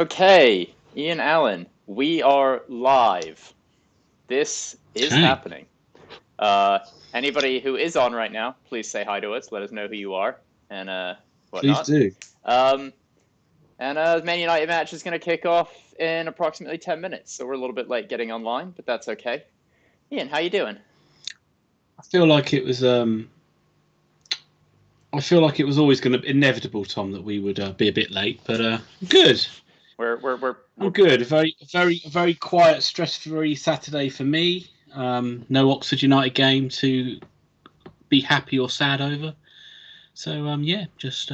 Okay, Ian Allen, we are live. This is Okay. happening. Anybody who is on right now, please say hi to us. Let us know who you are and Please whatnot. do. Um, and the Man United match is going to kick off in approximately 10 minutes, so we're a little bit late getting online, but that's okay. Ian, how you doing? I feel like it was. I feel like it was always going to inevitable, Tom, that we would be a bit late. But good. I'm We're good. A very quiet, stress-free Saturday for me. No Oxford United game to be happy or sad over. So yeah, just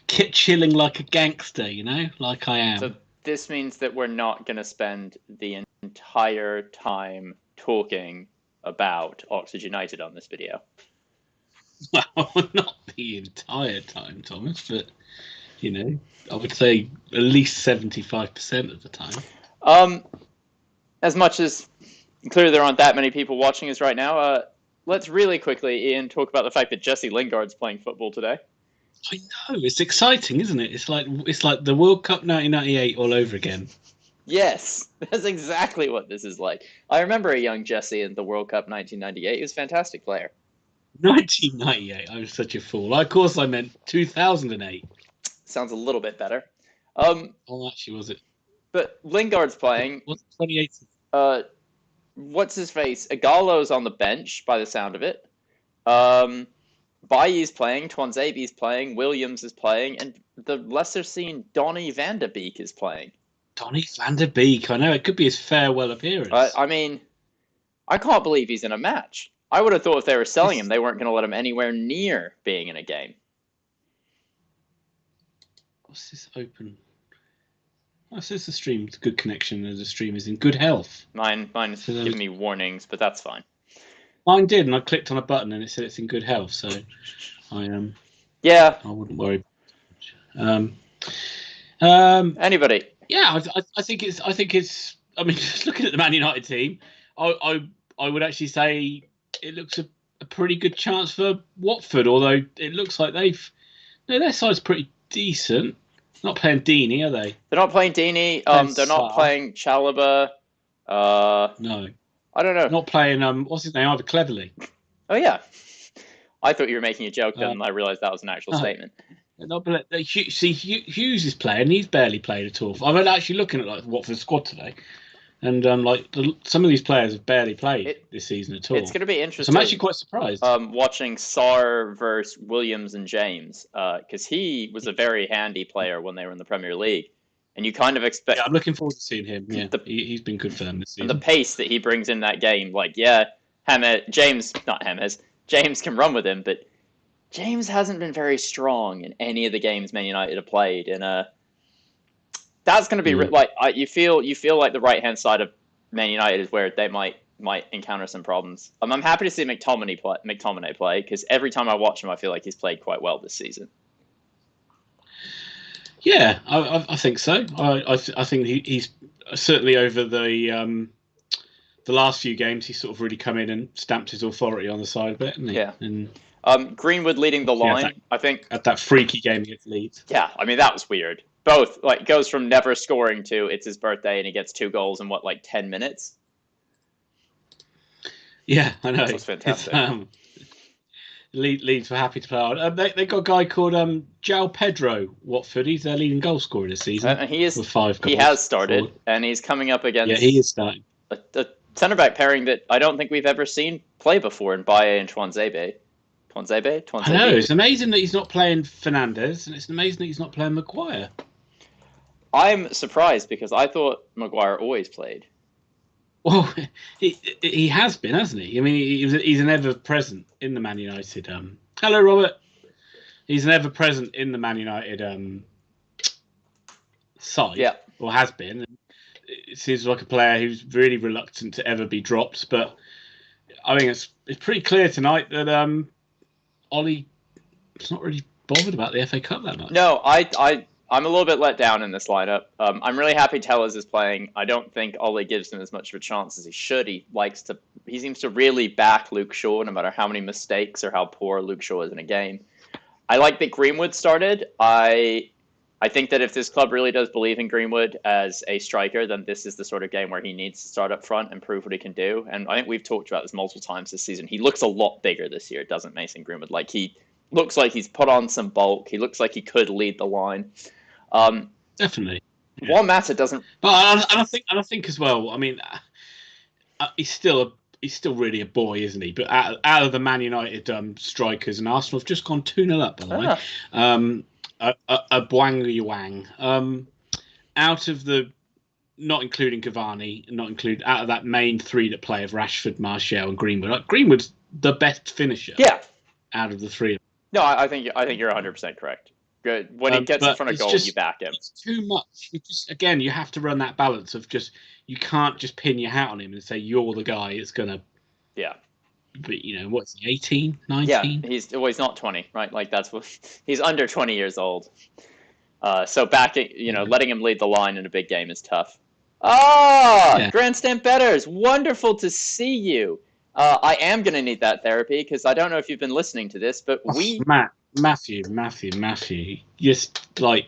chilling like a gangster, like I am. So this means that we're not going to spend the entire time talking about Oxford United on this video. Well, not the entire time, Thomas, but I would say at least 75% of the time. As much as clearly there aren't that many people watching us right now, let's really quickly, Ian, talk about the fact that Jesse Lingard's playing football today. I know, it's exciting, isn't it? It's like the World Cup 1998 all over again. Yes, that's exactly what this is like. I remember a young Jesse in the World Cup 1998. He was a fantastic player. 1998, I was such a fool. Of course, I meant 2008. Sounds a little bit better. Oh, actually, was it? But Lingard's playing. Was it 2018? What's his face? Igalo's on the bench by the sound of it. Bailly's playing, Twanzebe's playing, Williams is playing, and the lesser seen Donny van de Beek is playing. Donny van de Beek, I know, it could be his farewell appearance. I mean, I can't believe he's in a match. I would have thought if they were selling him, they weren't going to let him anywhere near being in a game. What's this open? Oh, says the stream. It's good connection, and the stream is in good health. Mine's giving me warnings, but that's fine. Mine did, and I clicked on a button, and it said it's in good health. So, yeah, I wouldn't worry. Anybody? Yeah, I think it's. I mean, just looking at the Man United team, I would actually say it looks a pretty good chance for Watford. Although it looks like their side's pretty decent. Not playing Deeney, are they? They're not playing Deeney. They're not playing Chalobah. No, I don't know. Not playing what's his name? Either Cleverly. Oh yeah, I thought you were making a joke. Then I realised that was an actual statement. See, Hughes is playing. He's barely played at all. I'm actually looking at Watford's squad today, and some of these players have barely played this season at all. It's going to be interesting. So I'm actually quite surprised. Watching Sarr versus Williams and James, because he was a very handy player when they were in the Premier League, and you kind of expect. Yeah, I'm looking forward to seeing him. Yeah, he's been good for them this season. And the pace that he brings in that game, James can run with him, but James hasn't been very strong in any of the games Man United have played, and that's going to be you feel like the right hand side of Man United is where they might encounter some problems. I'm happy to see McTominay play because every time I watch him, I feel like he's played quite well this season. Yeah, I think so. I think he's certainly over the last few games. He's sort of really come in and stamped his authority on the side a bit, hasn't he? Yeah. And Greenwood leading the line, I think. At that freaky game against Leeds. Yeah, I mean, that was weird. Both, goes from never scoring to it's his birthday and he gets 2 goals in, 10 minutes? Yeah, I know. That was fantastic. Leeds were happy to play on. They got a guy called João Pedro, Watford. He's their leading goal scorer this season. And he is with 5 goals. He has started, and he's coming up against... Yeah, he is starting. A centre-back pairing that I don't think we've ever seen play before in Baye and Twanzebe. I know, it's amazing that he's not playing Fernandes, and it's amazing that he's not playing Maguire. I'm surprised because I thought Maguire always played. Well, he has been, hasn't he? I mean, he's an ever-present in the Man United. Hello, Robert. He's an ever-present in the Man United side, yeah, or has been. It seems like a player who's really reluctant to ever be dropped, but I think it's pretty clear tonight that Ollie is not really bothered about the FA Cup that much. No, I'm a little bit let down in this lineup. I'm really happy Tellers is playing. I don't think Ollie gives him as much of a chance as he should. He seems to really back Luke Shaw, no matter how many mistakes or how poor Luke Shaw is in a game. I like that Greenwood started. I I think that if this club really does believe in Greenwood as a striker, then this is the sort of game where he needs to start up front and prove what he can do. And I think we've talked about this multiple times this season. He looks a lot bigger this year, doesn't Mason Greenwood? Like, he looks like he's put on some bulk. He looks like he could lead the line. Definitely. Yeah. Juan Mata doesn't. But I think as well. I mean, he's still really a boy, isn't he? But out of the Man United strikers, and Arsenal have just gone 2-0 up, by the way. A Bwang out of the, not including Cavani, out of that main three that play of Rashford, Martial, and Greenwood. Like, Greenwood's the best finisher. Yeah. Out of the three. No, I think you're 100% correct. Good. When he gets in front of goal, you back him. It's too much. You have to run that balance of you can't just pin your hat on him and say you're the guy. It's gonna. Yeah. But what's he, 18, 19? Yeah, he's not 20, right? Like, that's what he's under 20 years old. So letting him lead the line in a big game is tough. Grandstand Bettors, wonderful to see you. I am going to need that therapy because I don't know if you've been listening to this, but Matthew, just like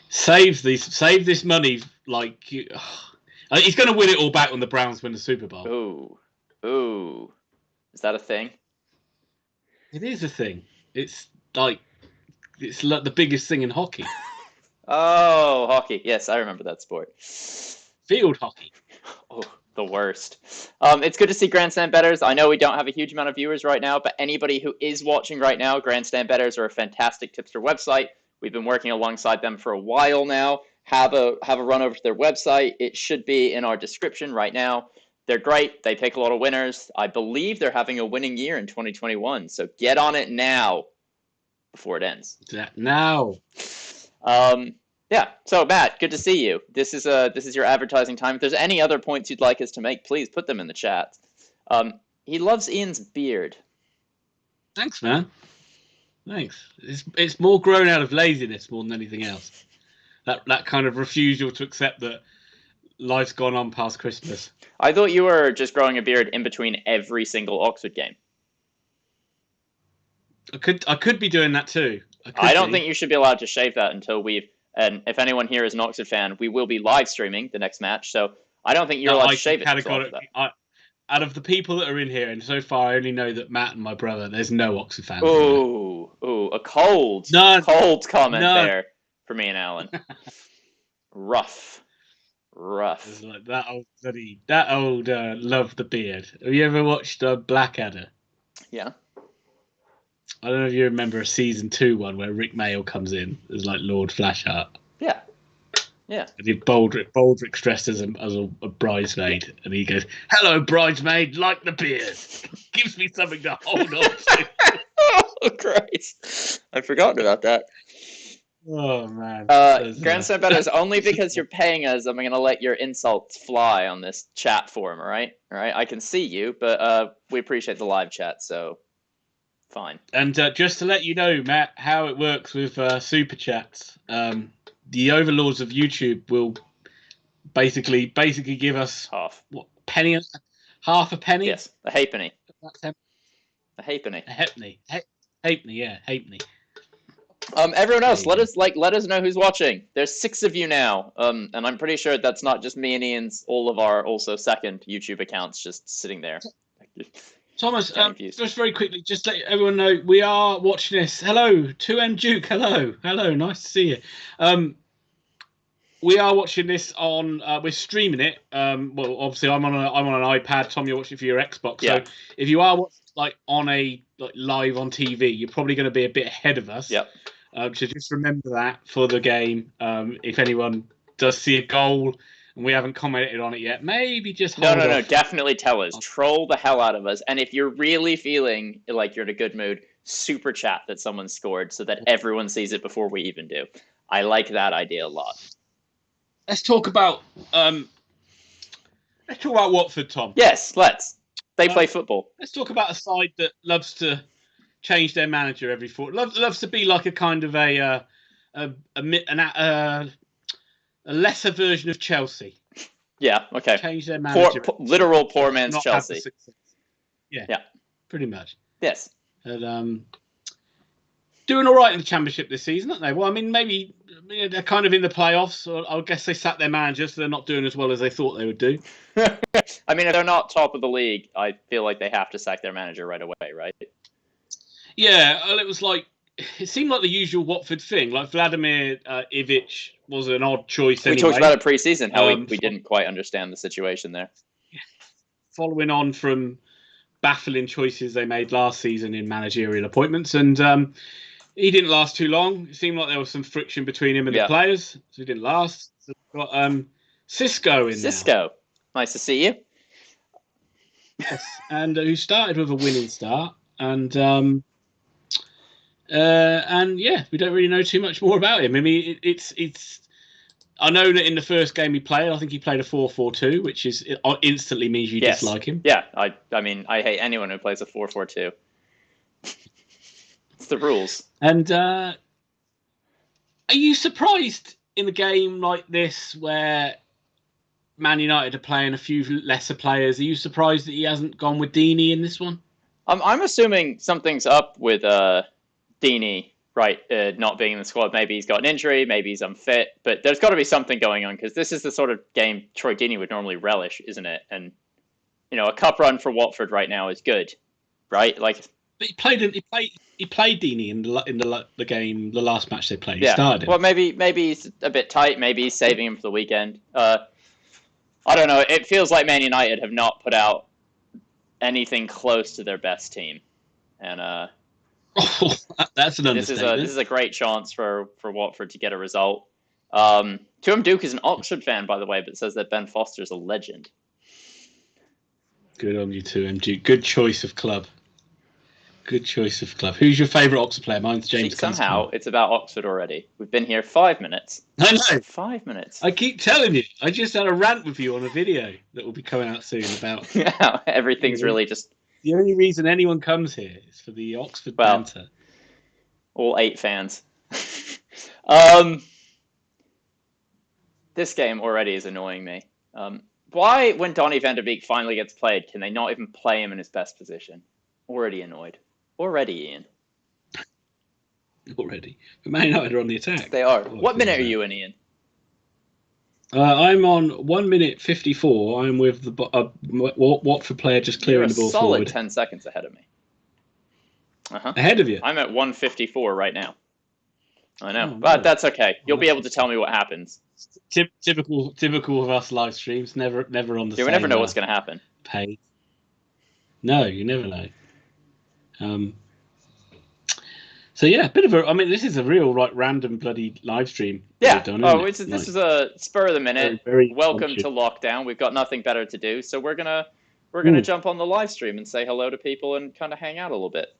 save this money. Like, he's going to win it all back when the Browns win the Super Bowl. Ooh. Is that a thing? It is a thing. It's like the biggest thing in hockey. Oh, hockey. Yes, I remember that sport. Field hockey. Oh, the worst. It's good to see Grandstand Bettors. I know we don't have a huge amount of viewers right now, but anybody who is watching right now, Grandstand Bettors are a fantastic tipster website. We've been working alongside them for a while now. Have a run over to their website. It should be in our description right now. They're great. They pick a lot of winners. I believe they're having a winning year in 2021. So get on it now before it ends. Now. Yeah. So Matt, good to see you. This is your advertising time. If there's any other points you'd like us to make, please put them in the chat. He loves Ian's beard. Thanks, man. Thanks. It's more grown out of laziness more than anything else. That kind of refusal to accept that life's gone on past Christmas. I thought you were just growing a beard in between every single Oxford game. I could be doing that too. I don't think you should be allowed to shave that until and if anyone here is an Oxford fan, we will be live streaming the next match. So I don't think you're allowed to shave it. Out of the people that are in here, and so far I only know that Matt and my brother, there's no Oxford fans. Ooh, a cold comment there for me and Alan. Rough. It's like that old love the beard. Have you ever watched Blackadder? Yeah. I don't know if you remember a season 2 one where Rick Mail comes in as like Lord Flashheart. Yeah. And Baldrick's dressed as a bridesmaid, and he goes, "Hello, bridesmaid, like the beard." Gives me something to hold on to. Oh, Christ. I'd forgotten about that. Oh, man. Grandstand Bettors, only because you're paying us, I'm going to let your insults fly on this chat forum, all right? All right, I can see you, but we appreciate the live chat, so fine. And just to let you know, Matt, how it works with Superchats, the overlords of YouTube will basically give us half a penny? Yes, a halfpenny. A halfpenny. Halfpenny. Everyone else, let us know who's watching. There's 6 of you now, and I'm pretty sure that's not just me and Ian's, all of our also second YouTube accounts just sitting there. Thomas, just very quickly, just let everyone know we are watching this. Hello, 2M Duke. Hello, nice to see you. We are watching this on. We're streaming it. Well, obviously, I'm on an iPad. Tom, you're watching it for your Xbox. Yeah. So if you are watching live on TV, you're probably going to be a bit ahead of us. Yep. So just remember that for the game. If anyone does see a goal and we haven't commented on it yet, maybe just hold No, off. definitely tell us. Troll the hell out of us. And if you're really feeling like you're in a good mood, super chat that someone scored so that everyone sees it before we even do. I like that idea a lot. Let's talk about Watford, Tom. Yes, let's. They play football. Let's talk about a side that loves to change their manager every loves to be like a kind of a lesser version of Chelsea. Yeah, okay. Change their manager. Literal poor man's Chelsea. Yeah, pretty much. Yes. And, doing all right in the Championship this season, aren't they? Well, I mean, maybe they're kind of in the playoffs. So I guess they sacked their manager, so they're not doing as well as they thought they would do. I mean, if they're not top of the league, I feel like they have to sack their manager right away, right? Yeah, well, it seemed like the usual Watford thing. Like Vladimir Ivic was an odd choice. We anyway. talked about it pre-season, how we didn't quite understand the situation there. Following on from baffling choices they made last season in managerial appointments, and he didn't last too long. It seemed like there was some friction between him and the players, so he didn't last. So we've got Cisco in Cisco, nice to see you. Yes, and who started with a winning start, and yeah, we don't really know too much more about him. I mean, it's. I know that in the first game he played, I think he played a 4-4-2, which instantly means you dislike him. Yeah, I mean, I hate anyone who plays a 4-4-2. It's the rules. And are you surprised in a game like this where Man United are playing a few lesser players? Are you surprised that he hasn't gone with Deeney in this one? I'm assuming something's up with Deeney, right, not being in the squad. Maybe he's got an injury, maybe he's unfit, but there's got to be something going on because this is the sort of game Troy Deeney would normally relish, isn't it? And a cup run for Watford right now is good, right? Like, but he played Deeney in the game, the last match they played. He started him. Well, maybe he's a bit tight. Maybe he's saving him for the weekend. I don't know. It feels like Man United have not put out anything close to their best team, and that's an understatement. This is a great chance for Watford to get a result. Tuam Duke is an Oxford fan, by the way, but says that Ben Foster's a legend. Good on you, Tuam Duke. Good choice of club. Good choice of club. Who's your favourite Oxford player? Mine's James. Somehow it's about Oxford already. We've been here 5 minutes. I know. 5 minutes. I keep telling you. I just had a rant with you on a video that will be coming out soon about. Yeah, everything's really just. The only reason anyone comes here is for the Oxford banter. All 8 fans. This game already is annoying me. Why, when Donny van der Beek finally gets played, can they not even play him in his best position? Already annoyed. Already, Ian. Already. But Man United are on the attack. They are. What minute are you in, Ian? I'm on 1 minute 54. I'm with the Watford player just clearing the ball solid forward. 10 seconds ahead of me. Ahead of you? I'm at 1:54 right now. I know, but that's okay. You'll be able to tell me what happens. Typical of us live streams. Never on the same. We never know what's going to happen. Pay. No, you never know. So yeah, bit of a. I mean, this is a real random bloody live stream. Yeah. Done, this is a spur of the minute. Very Welcome to lockdown. We've got nothing better to do, so we're gonna jump on the live stream and say hello to people and kind of hang out a little bit.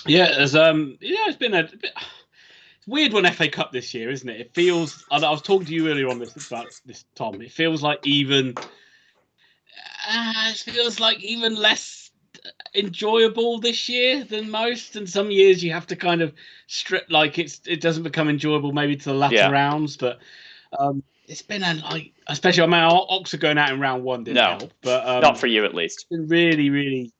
Yeah, it's been a bit. It's weird one FA Cup this year, isn't it? It feels. I was talking to you earlier on about this, Tom. It feels like even. It feels like even less enjoyable this year than most. And some years you have to kind of strip, like it doesn't become enjoyable maybe to the latter rounds. But it's been especially Ox are going out in round 1 didn't help, but not for you at least. It's been really, really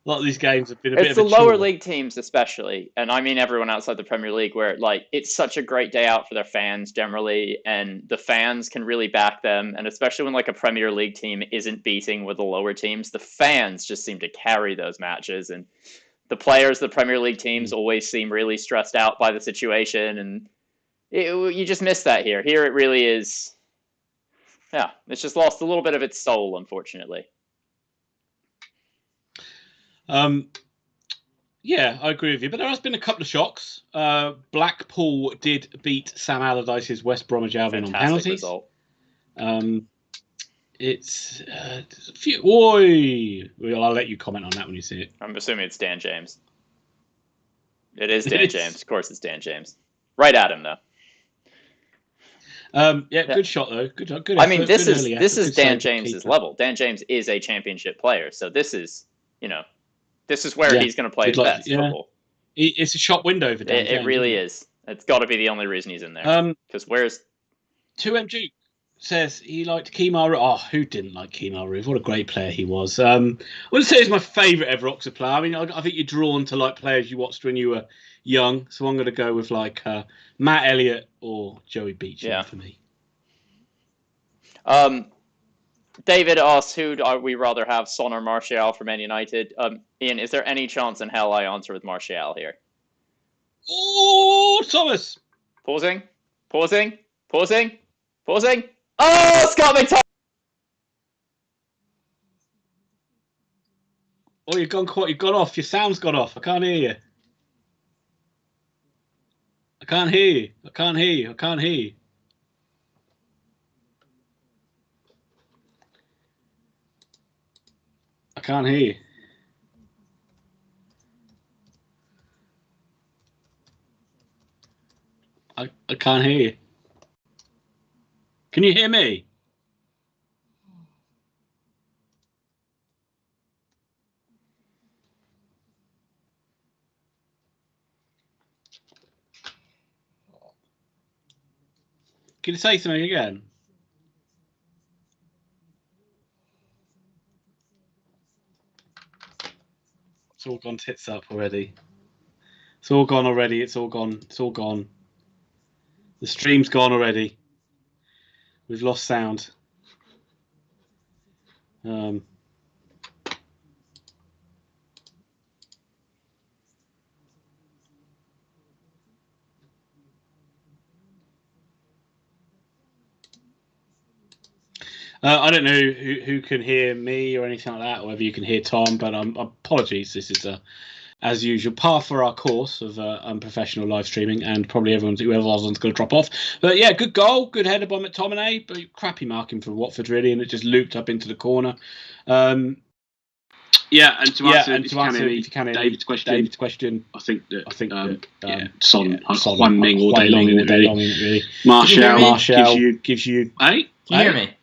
a lot of these games have been a bit of a chore. It's the lower league teams especially, and I mean everyone outside the Premier League, where it's such a great day out for their fans generally, and the fans can really back them, and especially when a Premier League team isn't beating with the lower teams, the fans just seem to carry those matches, and the players of the Premier League teams always seem really stressed out by the situation, and you just miss that here. Here it really is, it's just lost a little bit of its soul, unfortunately. Yeah, I agree with you. But there has been a couple of shocks. Blackpool did beat Sam Allardyce's West Bromwich Albion on penalties. Result. It's a few. Oi! Well, I'll let you comment on that when you see it. I'm assuming it's Dan James. It is Dan James. Of course, it's Dan James. Right at him, though. Good shot though. Good. I mean, this is Dan James's level. Dan James is a championship player, so this is this is where he's going to play his best football. It's a shop window for Dan James. It really is. It's got to be the only reason he's in there. Because where's 2M Duke? says he liked Kemar. Oh, who didn't like Kemar Roof? What a great player he was. I wouldn't say he's my favourite ever Oxford player. I mean, I think you're drawn to like players you watched when you were young. So I'm going to go with like Matt Elliott or Joey Beecham for me. David asks, who do we rather have, Son or Martial for Man United? Ian, is there any chance in hell I answer with Martial here? Oh, Thomas! Pausing. Oh, Scott McTominay! Oh, you've gone off. Your sound's gone off. I can't hear you. I can't hear you. I can't hear you. I can't hear you. Can you hear me? Can you say something again? It's all gone tits up already. It's all gone already. It's all gone. The stream's gone already. We've lost sound. I don't know who can hear me or anything like that, or whether you can hear Tom, but apologies. This is as usual, par for our course of unprofessional live streaming, and probably whoever's going to drop off. But yeah, good goal, good header by McTominay, but crappy marking for Watford really, and it just looped up into the corner. Yeah, and to answer if you can, David's question, I think that Son one Ming all day long, really. Martial gives you. Hey, can you hear me?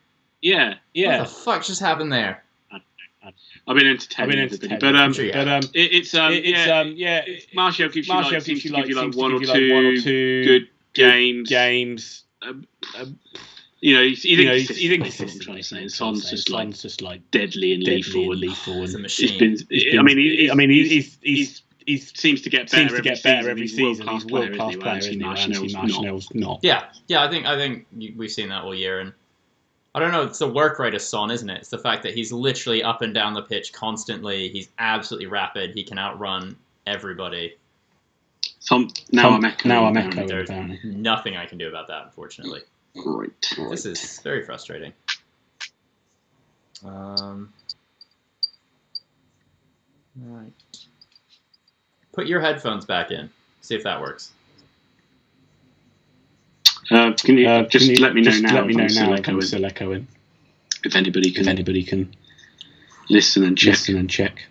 Yeah. What the fuck just happened there? I've been entertaining, but Martial gives you like one or two good games. You know, he's inconsistent. I'm trying to say, and Son's just like deadly and lethal. He's a machine. He seems to get better every season. He's a world-class player, isn't he? Martial's not. Yeah, I think we've seen that all year, and I don't know. It's the work rate of Son, isn't it? It's the fact that he's literally up and down the pitch constantly. He's absolutely rapid. He can outrun everybody. I'm echoing. There's nothing I can do about that, unfortunately. Great. This is very frustrating. Right. Put your headphones back in. See if that works. Can you let me know now if I'm still echoing? If anybody can listen and check.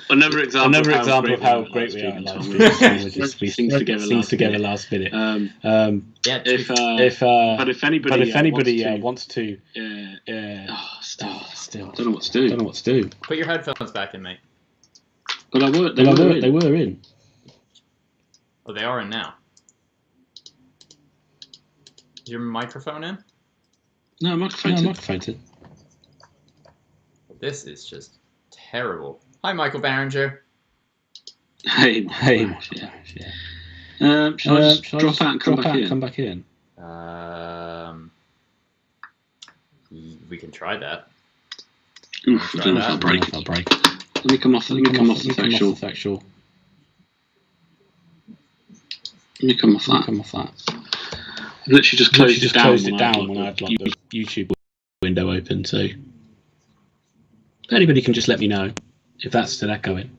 Another example of how great we are at live streaming. Just things together last minute. If anybody wants to, still don't know what to do. Put your headphones back in, mate. But they were in. Oh, they are in now. Is your microphone in? No, microphone's in. This is just terrible. Hi, Michael Barringer. Hey, Michael. Shall I just drop out and come back in? We can try that. I don't know if I'll break. Let me come off the factual. Let me come off that. I've literally just closed it down when I had like the YouTube window open. So anybody can just let me know if that's still echoing.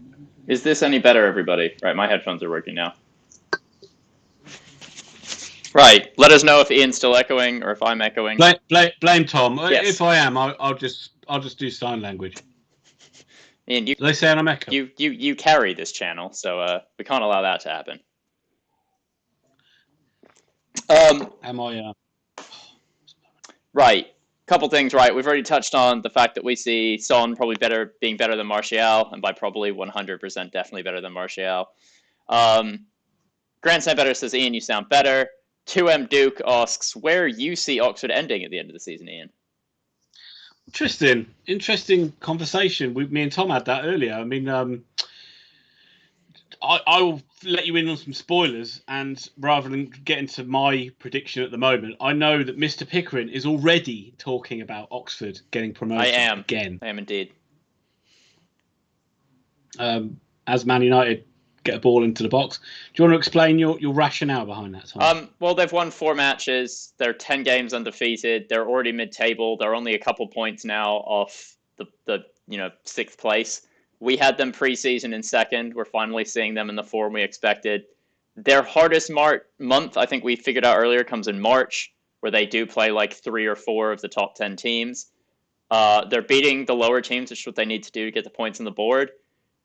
Is this any better, everybody? Right, my headphones are working now. Right, let us know if Ian's still echoing or if I'm echoing. Blame Tom. Yes. If I am, I'll just do sign language. Ian, they say I'm echoing. You carry this channel, so we can't allow that to happen. Am I? Right. couple things, right? We've already touched on the fact that we see Son probably being better than Martial, and by probably 100% definitely better than Martial. Grandstand Better says, Ian, you sound better. 2M Duke asks, where you see Oxford ending at the end of the season, Ian? Interesting conversation. Me and Tom had that earlier. I mean, I will let you in on some spoilers, and rather than get into my prediction at the moment, I know that Mr. Pickering is already talking about Oxford getting promoted again. I am indeed. As Man United get a ball into the box. Do you want to explain your rationale behind that, Tom? Well, they've won 4 matches. They're 10 games undefeated. They're already mid-table. They're only a couple points now off the 6th place. We had them preseason in 2nd. We're finally seeing them in the form we expected. Their hardest month, I think we figured out earlier, comes in March, where they do play like 3 or 4 of the top 10 teams. They're beating the lower teams, which is what they need to do to get the points on the board.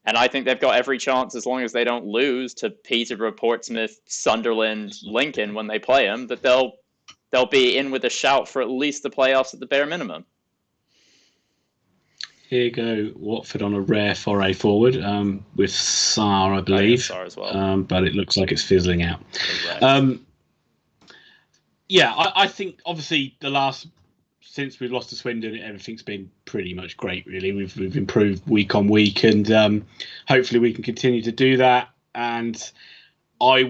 And I think they've got every chance, as long as they don't lose to Peterborough, Portsmouth, Sunderland, Lincoln when they play them, that they'll be in with a shout for at least the playoffs at the bare minimum. Here you go, Watford on a rare foray forward with Sarr, I believe. Sarr as well. But it looks like it's fizzling out. I think obviously since we've lost to Swindon, everything's been pretty much great, really. We've improved week on week, and hopefully we can continue to do that. And I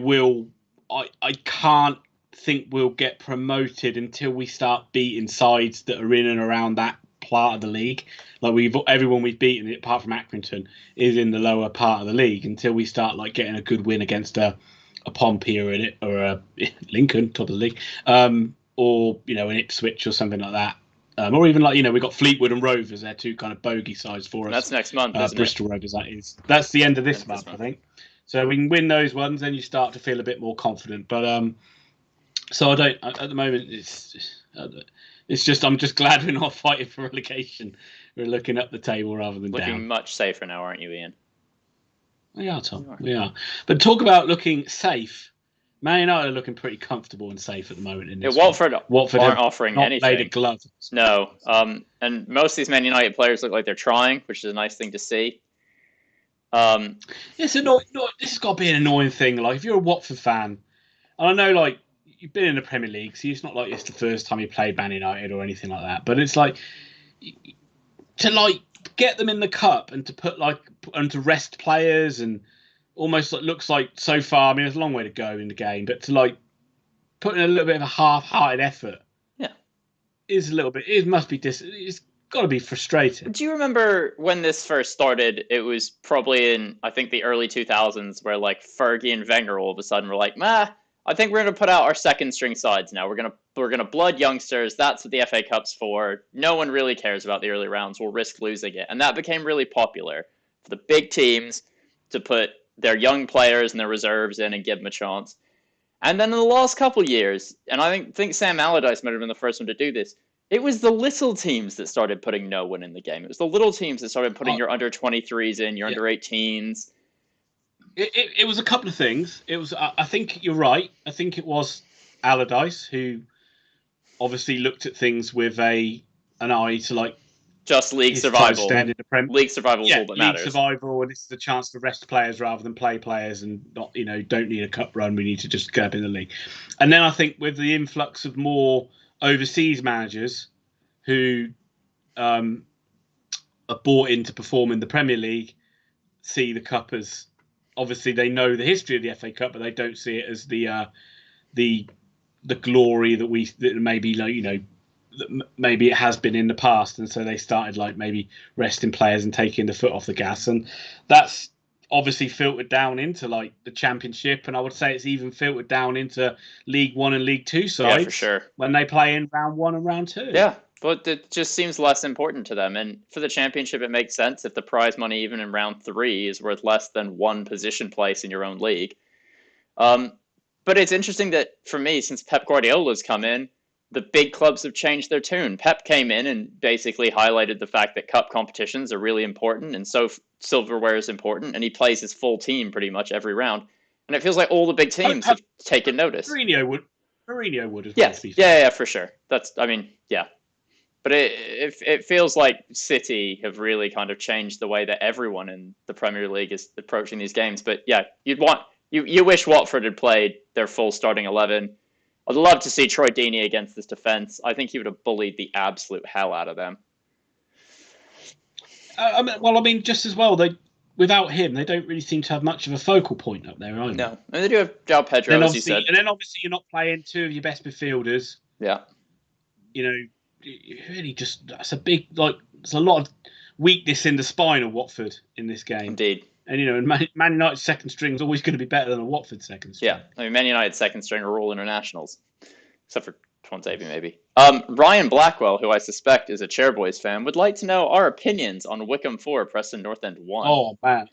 can't think we'll get promoted until we start beating sides that are in and around that part of the league. Like everyone we've beaten, apart from Accrington, is in the lower part of the league. Until we start getting a good win against a Pompey or a Lincoln, top of the league. Or an Ipswich or something like that, or even we've got Fleetwood and Rovers. They're 2 kind of bogey sides for us. That's next month, isn't Bristol Rovers, that is. That's the end of this month, I think. So we can win those ones, then you start to feel a bit more confident. But so I don't at the moment. It's just I'm just glad we're not fighting for relegation. We're looking up the table rather than looking down. Much safer now, aren't you, Ian? We are, Tom. We are. But talk about looking safe. Man United are looking pretty comfortable and safe at the moment in this. Watford aren't offering anything. Made a glove. No, and most of these Man United players look like they're trying, which is a nice thing to see. It's annoying. This has got to be an annoying thing. Like if you're a Watford fan, and I know you've been in the Premier League, so it's not like it's the first time you played Man United or anything like that. But it's to get them in the cup and to put and to rest players and. Almost looks like so far. I mean, there's a long way to go in the game, but to put in a little bit of a half-hearted effort, is a little bit. It must be it's got to be frustrating. Do you remember when this first started? It was probably in I think the early 2000s, where Fergie and Wenger all of a sudden were like, I think we're going to put out our second string sides now. We're gonna blood youngsters. That's what the FA Cup's for. No one really cares about the early rounds. We'll risk losing it, and that became really popular for the big teams to put their young players and their reserves in and give them a chance. And then in the last couple of years, and I think Sam Allardyce might have been the first one to do this, it was the little teams that started putting no one in the game. It was the little teams that started putting your under-23s in, your under-18s. It was a couple of things. It was, I think you're right. I think it was Allardyce who obviously looked at things with an eye to just league survival. League survival is all that matters. League survival, and this is a chance to rest players rather than play players, and not don't need a cup run. We need to just get up in the league. And then I think with the influx of more overseas managers who are bought in to perform in the Premier League, see the cup as obviously they know the history of the FA Cup, but they don't see it as the glory that maybe maybe it has been in the past, and so they started maybe resting players and taking the foot off the gas, and that's obviously filtered down into the Championship, and I would say it's even filtered down into League 1 and League 2 sides. Yeah, for sure. When they play in round 1 and round 2. Yeah, but it just seems less important to them, and for the Championship it makes sense if the prize money even in round 3 is worth less than 1 position place in your own league. But it's interesting that for me, since Pep Guardiola's come in, the big clubs have changed their tune. Pep came in and basically highlighted the fact that cup competitions are really important, and so silverware is important, and he plays his full team pretty much every round. And it feels like all the big teams have taken notice. Mourinho would. Mourinho would as well. Yeah, for sure. But But it feels like City have really kind of changed the way that everyone in the Premier League is approaching these games. But yeah, you wish Watford had played their full starting 11. I'd love to see Troy Deeney against this defence. I think he would have bullied the absolute hell out of them. Just as well, without him, they don't really seem to have much of a focal point up there either. No, and they do have João Pedro, as you said. And then obviously you're not playing two of your best midfielders. Yeah. Really that's a big, there's a lot of weakness in the spine of Watford in this game. Indeed. And, Man United's second string is always going to be better than a Watford second string. Yeah, I mean, Man United's second string are all internationals, except for Tuanzebe, maybe. Ryan Blackwell, who I suspect is a Chairboys fan, would like to know our opinions on Wycombe 4, Preston North End 1. Oh, man.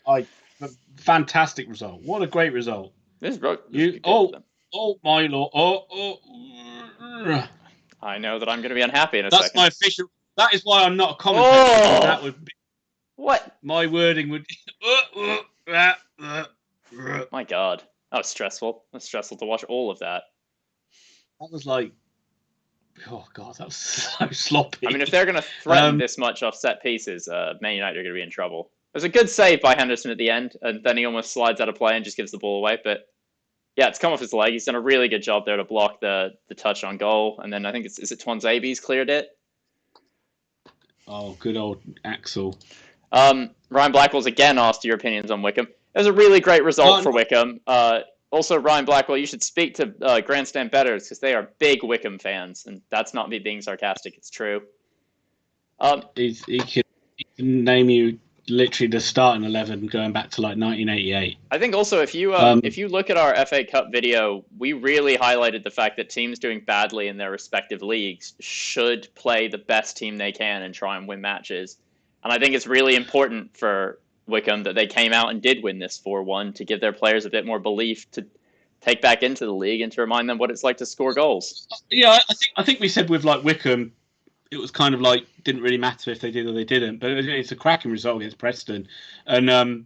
Fantastic result. What a great result. My lord. I know that I'm going to be unhappy in a second. That's my official... That is why I'm not a commentator. That would be... What? My wording would... My God. That was stressful. It was stressful to watch all of that. That was like... Oh, God, that was so sloppy. I mean, if they're going to threaten this much off set pieces, Man United are going to be in trouble. There's a good save by Henderson at the end, and then he almost slides out of play and just gives the ball away. But yeah, it's come off his leg. He's done a really good job there to block the touch on goal. And then I think is it Tuanzebe's cleared it? Oh, good old Axel. Ryan Blackwell's again asked your opinions on Wycombe. It was a really great result for Wycombe. Also, Ryan Blackwell, you should speak to Grandstand Bettors because they are big Wycombe fans, and that's not me being sarcastic. It's true. He can name you literally the starting 11 going back to 1988. I think also if you look at our FA Cup video, we really highlighted the fact that teams doing badly in their respective leagues should play the best team they can and try and win matches. And I think it's really important for Wycombe that they came out and did win this 4-1 to give their players a bit more belief to take back into the league and to remind them what it's like to score goals. Yeah, I think we said with Wycombe, it was kind of didn't really matter if they did or they didn't, but it's a cracking result against Preston. And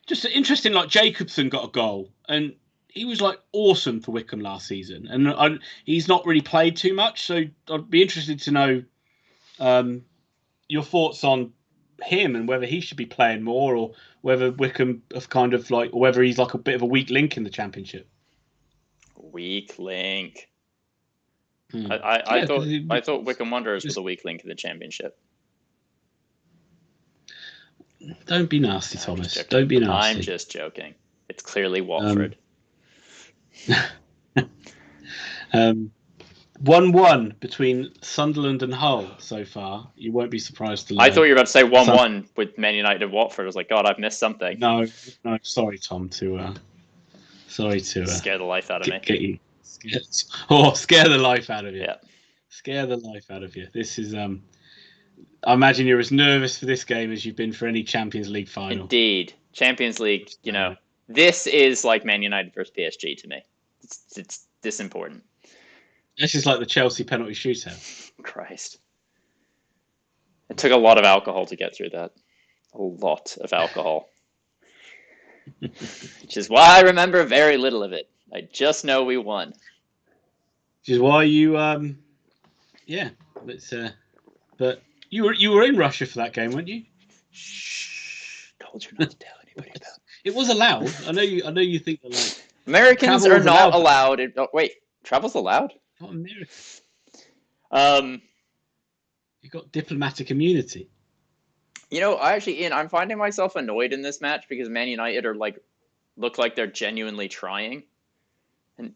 just interesting, Jacobson got a goal, and he was awesome for Wycombe last season. And he's not really played too much, so I'd be interested to know your thoughts on him and whether he should be playing more, or whether Wycombe have kind of or whether he's a bit of a weak link in the Championship. Weak link. I thought Wycombe Wanderers was a weak link in the Championship. Don't be nasty, Thomas. Don't be nasty. I'm just joking. It's clearly Watford. 1-1 between Sunderland and Hull so far. You won't be surprised to learn. I thought you were about to say 1-1 with Man United and Watford. I was like, God, I've missed something. No. Sorry, Tom. Scare the life out of me. Get you. Scare the life out of you. Yeah. Scare the life out of you. This is I imagine you're as nervous for this game as you've been for any Champions League final. Indeed. Champions League, this is like Man United versus PSG to me. It's this important. This is like the Chelsea penalty shootout. Christ. It took a lot of alcohol to get through that. A lot of alcohol. Which is why I remember very little of it. I just know we won. Which is why you, but you were in Russia for that game, weren't you? Shh! Told you not to tell anybody about it. It was allowed. I know you think that Americans are not allowed. Wait, travel's allowed? Not America. You got diplomatic immunity. Ian, I'm finding myself annoyed in this match because Man United are look like they're genuinely trying. And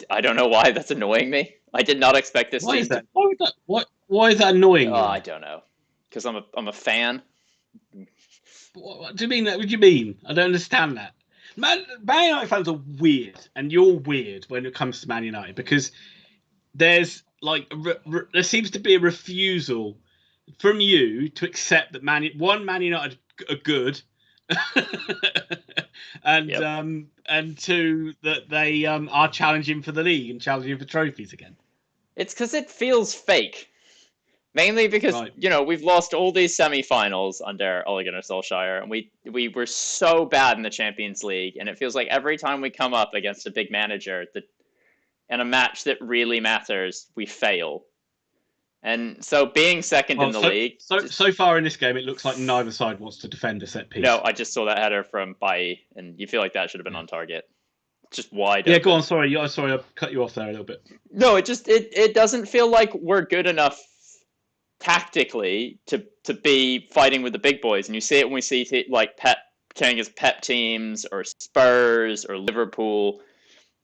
I don't know why that's annoying me. I did not expect this. Why is that? Why is that annoying? Oh, I don't know. Because I'm a fan. What do you mean? What do you mean? I don't understand that. Man United fans are weird, and you're weird when it comes to Man United because there's there seems to be a refusal from you to accept that Man United are good. And two, that they are challenging for the league and challenging for trophies again. It's because it feels fake. Mainly because, we've lost all these semi-finals under Ole Gunnar Solskjaer, and we were so bad in the Champions League, and it feels like every time we come up against a big manager in a match that really matters, we fail. And so being second in the league. So far in this game, it looks like neither side wants to defend a set piece. No, I just saw that header from Bailly, and you feel like that should have been on target. Just wide open. Yeah, go on. Sorry, I cut you off there a little bit. No, it doesn't feel like we're good enough tactically to be fighting with the big boys. And you see it when we see like Pep playing against Pep teams or Spurs or Liverpool.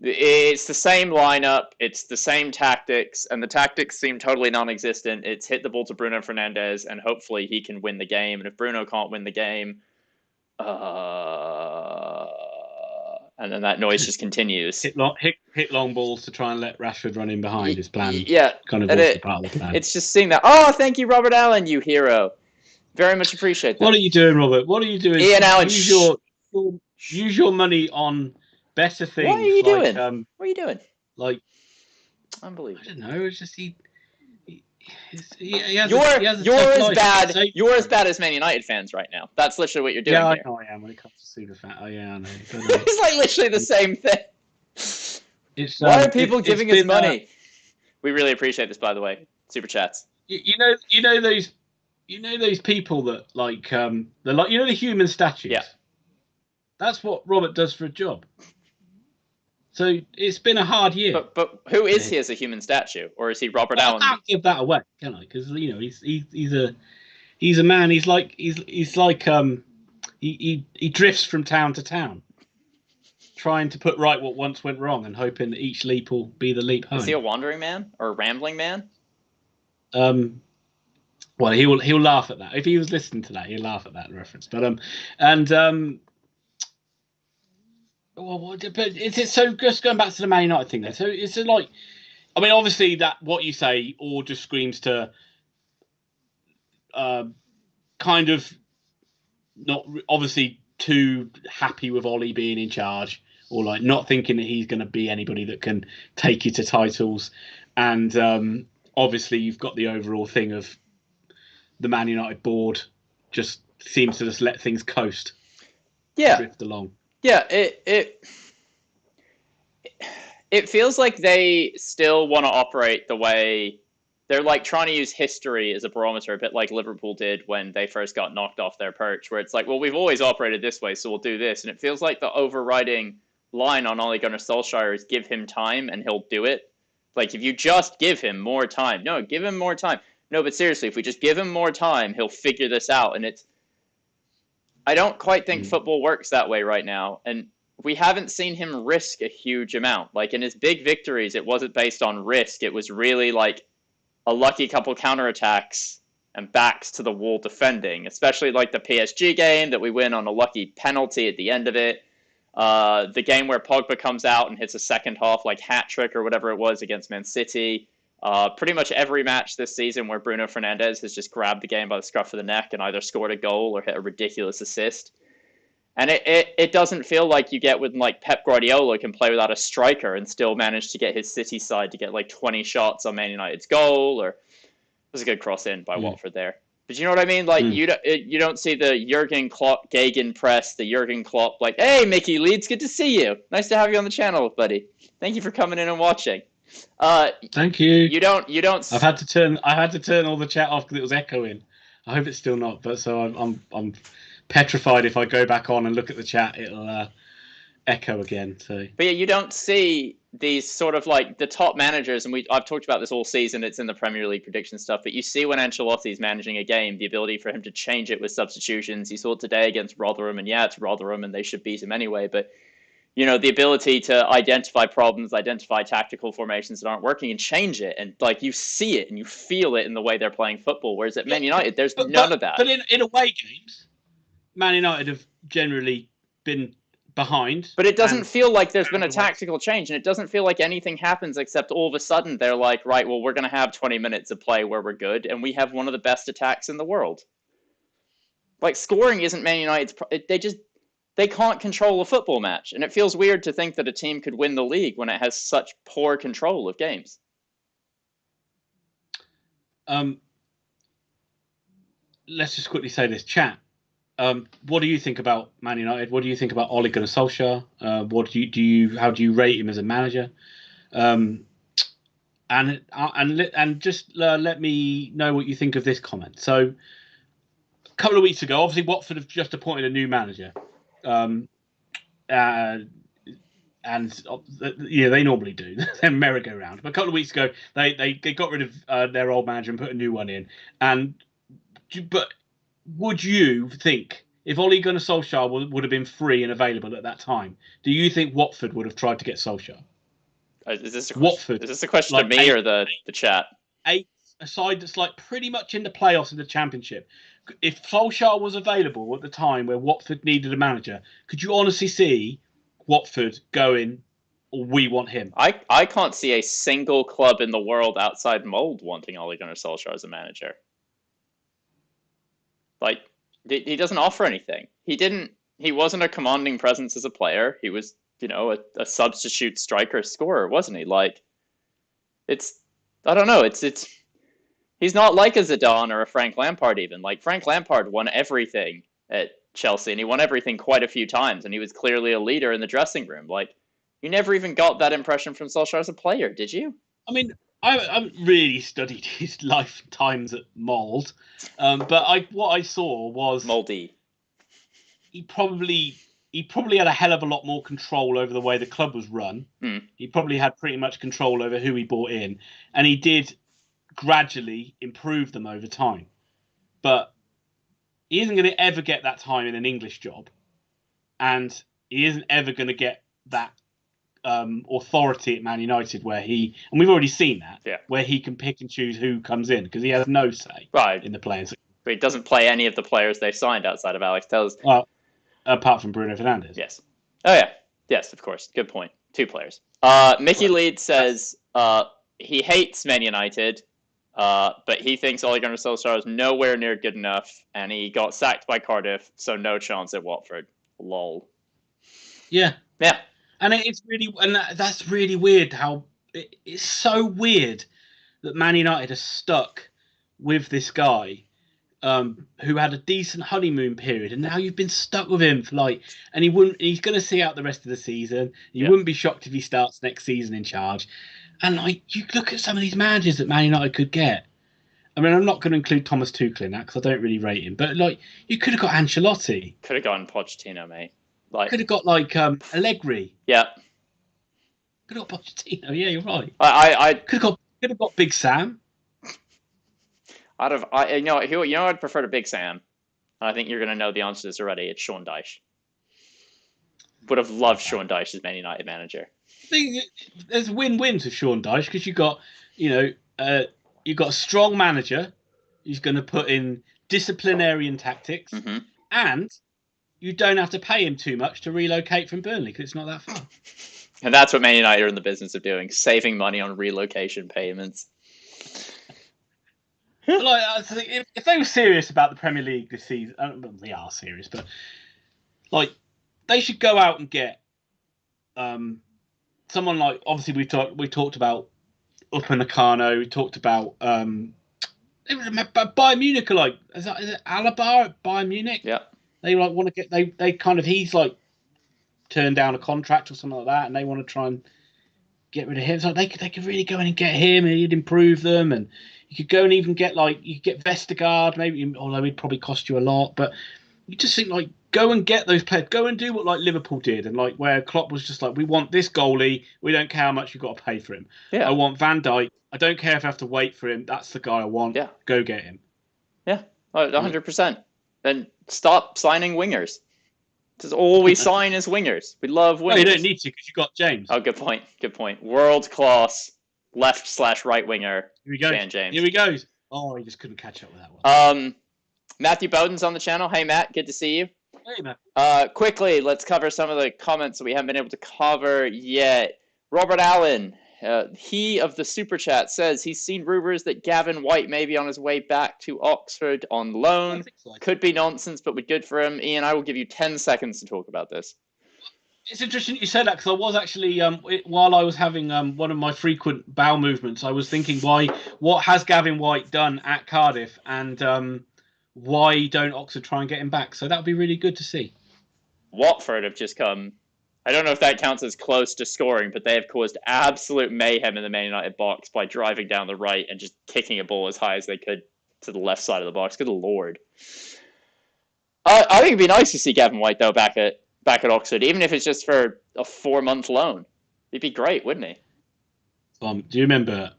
It's the same lineup, it's the same tactics, and the tactics seem totally non-existent. It's hit the ball to Bruno Fernandes, and hopefully he can win the game. And if Bruno can't win the game, and then that noise just continues. Hit long balls to try and let Rashford run in behind his plan. Yeah, kind of was the part of the plan. It's just seeing that. Oh, thank you, Robert Allen, you hero. Very much appreciate that. What are you doing, Robert? What are you doing? Ian Allen, use your money on better things. What are you doing? What are you doing? Like, unbelievable. I don't know. It's just You're as bad as Man United fans right now. That's literally what you're doing. Yeah, here. I know I am when it comes to super fan. Oh yeah, I know. It's like literally the same thing. Why are people giving us money? We really appreciate this, by the way. Super chats. You know those people that like they're like the human statues. Yeah. That's what Robert does for a job. So it's been a hard year. But who is he as a human statue, or is he Robert Allen? I can't give that away, can I? Because he's a man. He's like he drifts from town to town, trying to put right what once went wrong, and hoping that each leap will be the leap home. Is he a wandering man or a rambling man? Well, he'll laugh at that if he was listening to that. He'll laugh at that reference. But but is it so? Just going back to the Man United thing, there. So is it like? I mean, obviously that what you say all just screams to, kind of, not obviously too happy with Ollie being in charge, or like not thinking that he's going to be anybody that can take you to titles, and obviously you've got the overall thing of the Man United board just seems to just let things coast, drift along. Yeah, it feels like they still want to operate the way they're like trying to use history as a barometer, a bit like Liverpool did when they first got knocked off their perch, where it's like, well, we've always operated this way, so we'll do this. And it feels like the overriding line on Ole Gunnar Solskjaer is give him time and he'll do it. Like, if you just give him more time. No, give him more time. No, but seriously, if we just give him more time, he'll figure this out. And I don't quite think football works that way right now. And we haven't seen him risk a huge amount. Like, in his big victories, it wasn't based on risk. It was really like a lucky couple counterattacks and backs to the wall defending, especially like the PSG game that we win on a lucky penalty at the end of it. The game where Pogba comes out and hits a second half like hat trick or whatever it was against Man City. Pretty much every match this season where Bruno Fernandes has just grabbed the game by the scruff of the neck and either scored a goal or hit a ridiculous assist. And it doesn't feel like you get when like Pep Guardiola can play without a striker and still manage to get his City side to get like 20 shots on Man United's goal, or it was a good cross in by Watford there. But you know what I mean? Like you don't see the Jurgen Klopp Gegen press, the Jurgen Klopp like, hey Mickey Leeds, good to see you. Nice to have you on the channel, buddy. Thank you for coming in and watching. Thank you. You don't. I had to turn all the chat off because it was echoing. I hope it's still not. But so I'm petrified if I go back on and look at the chat, it'll echo again. So. But yeah, you don't see these sort of like the top managers, and I've talked about this all season. It's in the Premier League prediction stuff. But you see when Ancelotti's managing a game, the ability for him to change it with substitutions. You saw it today against Rotherham, and yeah, it's Rotherham, and they should beat him anyway. But you know, the ability to identify problems, identify tactical formations that aren't working and change it. And like you see it and you feel it in the way they're playing football. Whereas at Man United, there's none of that. But in away games, Man United have generally been behind. But it doesn't feel like there's been a tactical change. And it doesn't feel like anything happens except all of a sudden they're like, right, well, we're going to have 20 minutes of play where we're good. And we have one of the best attacks in the world. Like scoring isn't Man United's... They can't control a football match, and it feels weird to think that a team could win the league when it has such poor control of games. Let's just quickly say this, chat. What do you think about Man United? What do you think about Ole Gunnar Solskjaer? How do you rate him as a manager? And just let me know what you think of this comment. So, a couple of weeks ago, obviously Watford have just appointed a new manager, and they normally do. They're merry-go-round. But a couple of weeks ago, they got rid of their old manager and put a new one in. But would you think if Ole Gunnar Solskjaer would have been free and available at that time, do you think Watford would have tried to get Solskjaer? Is this Watford? Is this a question to me or the chat? A side that's like pretty much in the playoffs in the Championship. If Solskjaer was available at the time where Watford needed a manager, could you honestly see Watford going, we want him? I can't see a single club in the world outside Mold wanting Ole Gunnar Solskjaer as a manager. Like, he doesn't offer anything. He wasn't a commanding presence as a player. He was, a substitute striker scorer, wasn't he? Like, I don't know. He's not like a Zidane or a Frank Lampard even. Like, Frank Lampard won everything at Chelsea, and he won everything quite a few times, and he was clearly a leader in the dressing room. Like, you never even got that impression from Solskjaer as a player, did you? I mean, I haven't really studied his lifetimes at Mold, but what I saw was Moldy. He probably had a hell of a lot more control over the way the club was run. He probably had pretty much control over who he brought in, and he did gradually improve them over time. But he isn't going to ever get that time in an English job, and he isn't ever going to get that authority at Man United where and we've already seen that, where he can pick and choose who comes in because he has no say in the players. But he doesn't play any of the players they signed outside of Alex Telles. Well, apart from Bruno Fernandes. Yes. Oh, yeah. Yes, of course. Good point. 2 players. Mickey Leeds says he hates Man United, but he thinks Ole Gunnar Solskjaer is nowhere near good enough, and he got sacked by Cardiff, so no chance at Watford. Lol. Yeah. Yeah. And that's really weird how it's so weird that Man United are stuck with this guy who had a decent honeymoon period, and now you've been stuck with him for and he's going to see out the rest of the season. You wouldn't be shocked if he starts next season in charge. And you look at some of these managers that Man United could get. I mean, I'm not going to include Thomas Tuchel in that because I don't really rate him, but you could have got Ancelotti. Could have gotten Pochettino, mate. Could have got Allegri. Yeah. Could have got Pochettino. Yeah, you're right. I could have got Big Sam. I'd prefer to Big Sam. I think you're going to know the answer to this already. It's Sean Dyche. Would have loved Sean Dyche as Man United manager. I think there's win-wins with Sean Dyche because you've got a strong manager who's going to put in disciplinarian tactics, and you don't have to pay him too much to relocate from Burnley because it's not that far. And that's what Man United are in the business of doing, saving money on relocation payments. I think if they were serious about the Premier League this season, they are serious, but they should go out and get someone like, obviously we talked about Upamecano, we talked about Bayern Munich, is it Alaba at Bayern Munich? Yeah. They want to get they kind of he's turned down a contract or something like that, and they want to try and get rid of him. So they could really go in and get him, and he'd improve them. And you could go and even get you could get Vestergaard, maybe, although he'd probably cost you a lot. But you just think go and get those players, go and do what Liverpool did, and where Klopp was just we want this goalie, we don't care how much you've got to pay for him. Yeah. I want Van Dijk. I don't care if I have to wait for him. That's the guy I want. Yeah. Go get him. Yeah, 100%. And stop signing wingers. Just all we sign is wingers. We love wingers. No, you don't need to because you've got James. Oh, good point. Good point. World-class left/right winger. Here we go. Dan James. Here he goes. Oh, he just couldn't catch up with that one. Matthew Bowden's on the channel. Hey, Matt. Good to see you. Hey, Matt. Quickly, let's cover some of the comments that we haven't been able to cover yet. Robert Allen, he of the Superchat, says he's seen rumours that Gavin White may be on his way back to Oxford on loan. Could be nonsense, but would good for him. Ian, I will give you 10 seconds to talk about this. It's interesting you said that because I was actually, while I was having one of my frequent bowel movements, I was thinking, what has Gavin White done at Cardiff, and why don't Oxford try and get him back? So that would be really good to see. Watford have just come I don't know if that counts as close to scoring, but they have caused absolute mayhem in the Man United box by driving down the right and just kicking a ball as high as they could to the left side of the box. Good lord. I think it'd be nice to see Gavin White, though, back at Oxford, even if it's just for a 4-month loan. He'd be great, wouldn't he? Do you remember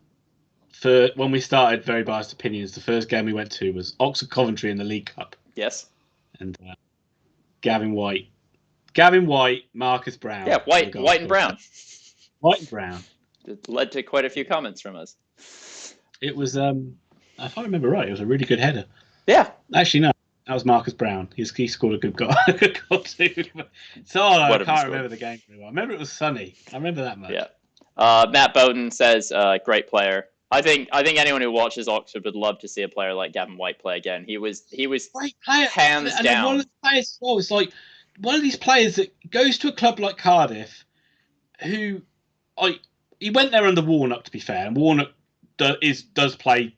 when we started Very Biased Opinions, the first game we went to was Oxford Coventry in the League Cup? Yes. And Gavin White, Marcus Brown. Yeah, White and Brown. White and Brown. It led to quite a few comments from us. It was, if I remember right, it was a really good header. Yeah. Actually, no. That was Marcus Brown. He scored a good goal. Too. So I can't remember the game very well. I remember it was sunny. I remember that much. Yeah. Matt Bowden says, great player. I think anyone who watches Oxford would love to see a player like Gavin White play again. He was great player. Hands and down. One of the players as well, it's like one of these players that goes to a club like Cardiff, who he went there under Warnock, to be fair, and Warnock does play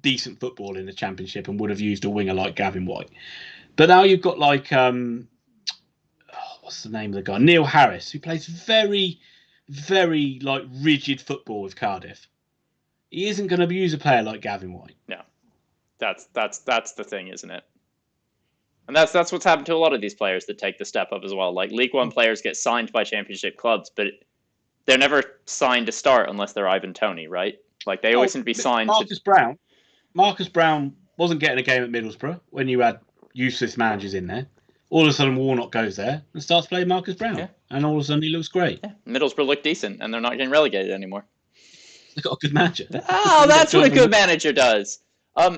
decent football in the Championship and would have used a winger like Gavin White. But now you've got like what's the name of the guy? Neil Harris, who plays very, very like rigid football with Cardiff. He isn't going to use a player like Gavin White. No, that's the thing, isn't it? And that's what's happened to a lot of these players that take the step up as well. Like League One players get signed by Championship clubs, but they're never signed to start unless they're Ivan Toney, right? Like they always seem to be signed. Marcus Brown wasn't getting a game at Middlesbrough when you had useless managers in there. All of a sudden, Warnock goes there and starts playing Marcus Brown, and all of a sudden he looks great. Yeah. Middlesbrough look decent, and they're not getting relegated anymore. They've got a good manager. Oh, that's what a good manager does.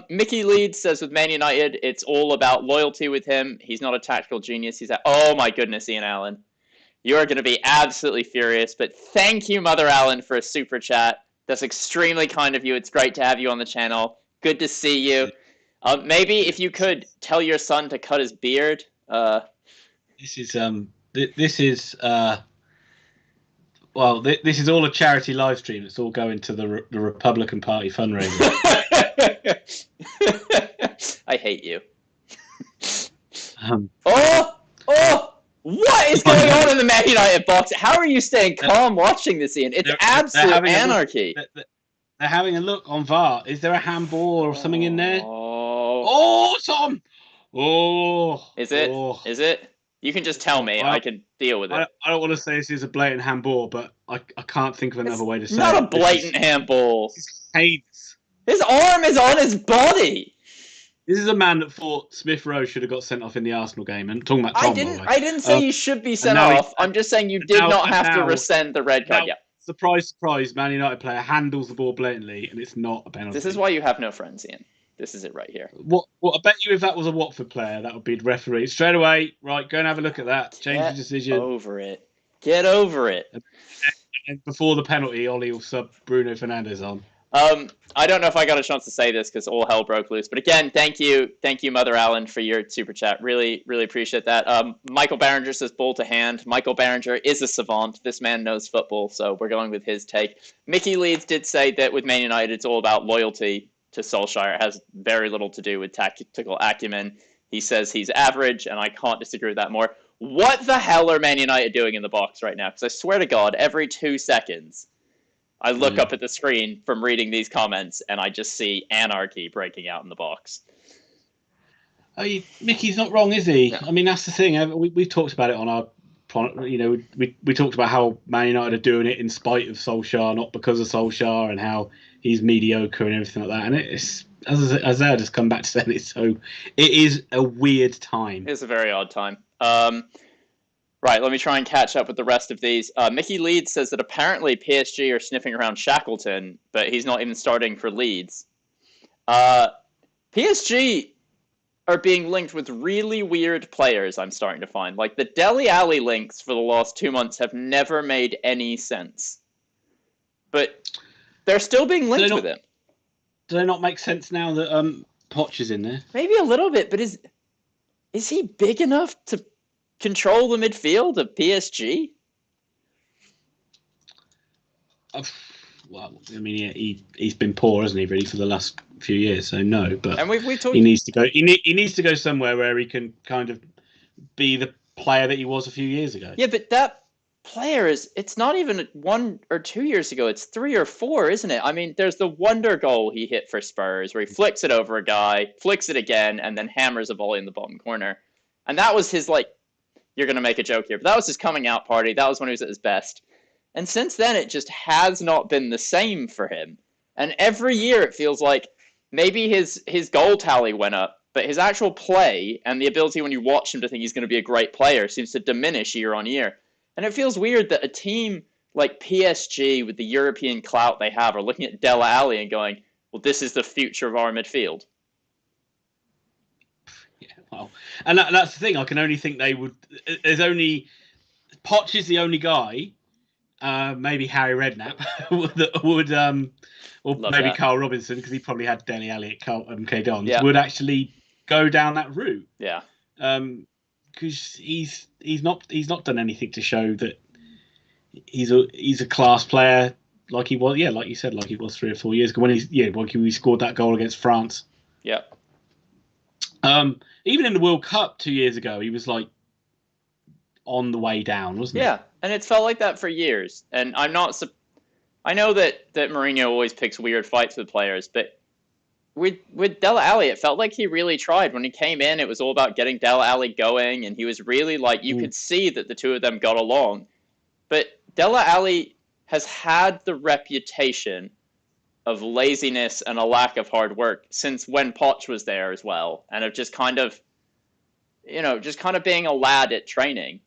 Mickey Leeds says with Man United, it's all about loyalty with him. He's not a tactical genius. Oh my goodness, Ian Allen. You are going to be absolutely furious, but thank you, Mother Allen, for a super chat. That's extremely kind of you. It's great to have you on the channel. Good to see you. Maybe if you could tell your son to cut his beard. This is all a charity live stream. It's all going to the Republican Party fundraiser. I hate you. What is going on in the Man United box? How are you staying calm watching this, Ian? It's absolute anarchy. They're having a look on VAR. Is there a handball or something in there? Tom! Is it? Is it? You can just tell me. I can deal with it. I don't want to say this is a blatant handball, but I can't think of another way to say it. It's not a blatant handball. His arm is on his body. This is a man that thought Smith Rowe should have got sent off in the Arsenal game. And talking about Tom, I didn't say he should be sent off. I'm just saying you did not have to rescind the red card. Yeah. Surprise, surprise, Man United player handles the ball blatantly, and it's not a penalty. This is why you have no friends, Ian. This is it right here. What? I bet you if that was a Watford player, that would be referee straight away. Right, go and have a look at that. Change the decision. Get over it. And before the penalty, Ollie will sub Bruno Fernandes on. I don't know if I got a chance to say this because all hell broke loose. But again, thank you, Mother Allen, for your super chat. Really, really appreciate that. Michael Barringer says ball to hand. Michael Barringer is a savant. This man knows football, so we're going with his take. Mickey Leeds did say that with Man United, it's all about loyalty to Solskjaer. It has very little to do with tactical acumen. He says he's average, and I can't disagree with that more. What the hell are Man United doing in the box right now? Because I swear to God, every 2 seconds, I look up at the screen from reading these comments, and I just see anarchy breaking out in the box. Mickey's not wrong, is he? No. I mean, that's the thing. We've talked about it on our... we talked about how Man United are doing it in spite of Solskjaer, not because of Solskjaer, and how he's mediocre and everything like that. And it's, as I just come back to saying it is a weird time. It's a very odd time. Right, let me try and catch up with the rest of these. Mickey Leeds says that apparently PSG are sniffing around Shackleton, but he's not even starting for Leeds. PSG are being linked with really weird players, I'm starting to find. Like, the Dele Alli links for the last 2 months have never made any sense. But they're still being linked with him. Do they not make sense now that Poch is in there? Maybe a little bit, but is he big enough to control the midfield of PSG? Well, I mean, he's been poor, hasn't he, really, for the last few years? So no, but and we talked. He needs to go. He needs to go somewhere where he can kind of be the player that he was a few years ago. Yeah, but that players, it's not even 1 or 2 years ago. It's 3 or 4, isn't it? I mean, there's the wonder goal he hit for Spurs where he flicks it over a guy, flicks it again, and then hammers a volley in the bottom corner. And that was his, like, you're going to make a joke here, but that was his coming out party. That was when he was at his best. And since then, it just has not been the same for him. And every year it feels like maybe his goal tally went up, but his actual play and the ability when you watch him to think he's going to be a great player seems to diminish year on year. And it feels weird that a team like PSG, with the European clout they have, are looking at Dele Alli and going, well, this is the future of our midfield. Yeah, well, and that's the thing. I can only think they would. There's only Poch is the only guy, maybe Harry Redknapp, that would, or Love maybe that. Carl Robinson, because he probably had Dele Alli at MK Dons, would actually go down that route. Yeah. Because he's not done anything to show that he's a class player like he was. Yeah, like you said, like he was 3 or 4 years ago when he scored that goal against France. Yeah. Even in the World Cup 2 years ago, he was like on the way down, wasn't he? Yeah, and it's felt like that for years. And I know that Mourinho always picks weird fights with players, but with Dele Alli, it felt like he really tried. When he came in, it was all about getting Dele Alli going, and he was really like, you could see that the two of them got along. But Dele Alli has had the reputation of laziness and a lack of hard work since when Poch was there as well, and of just kind of being a lad at training.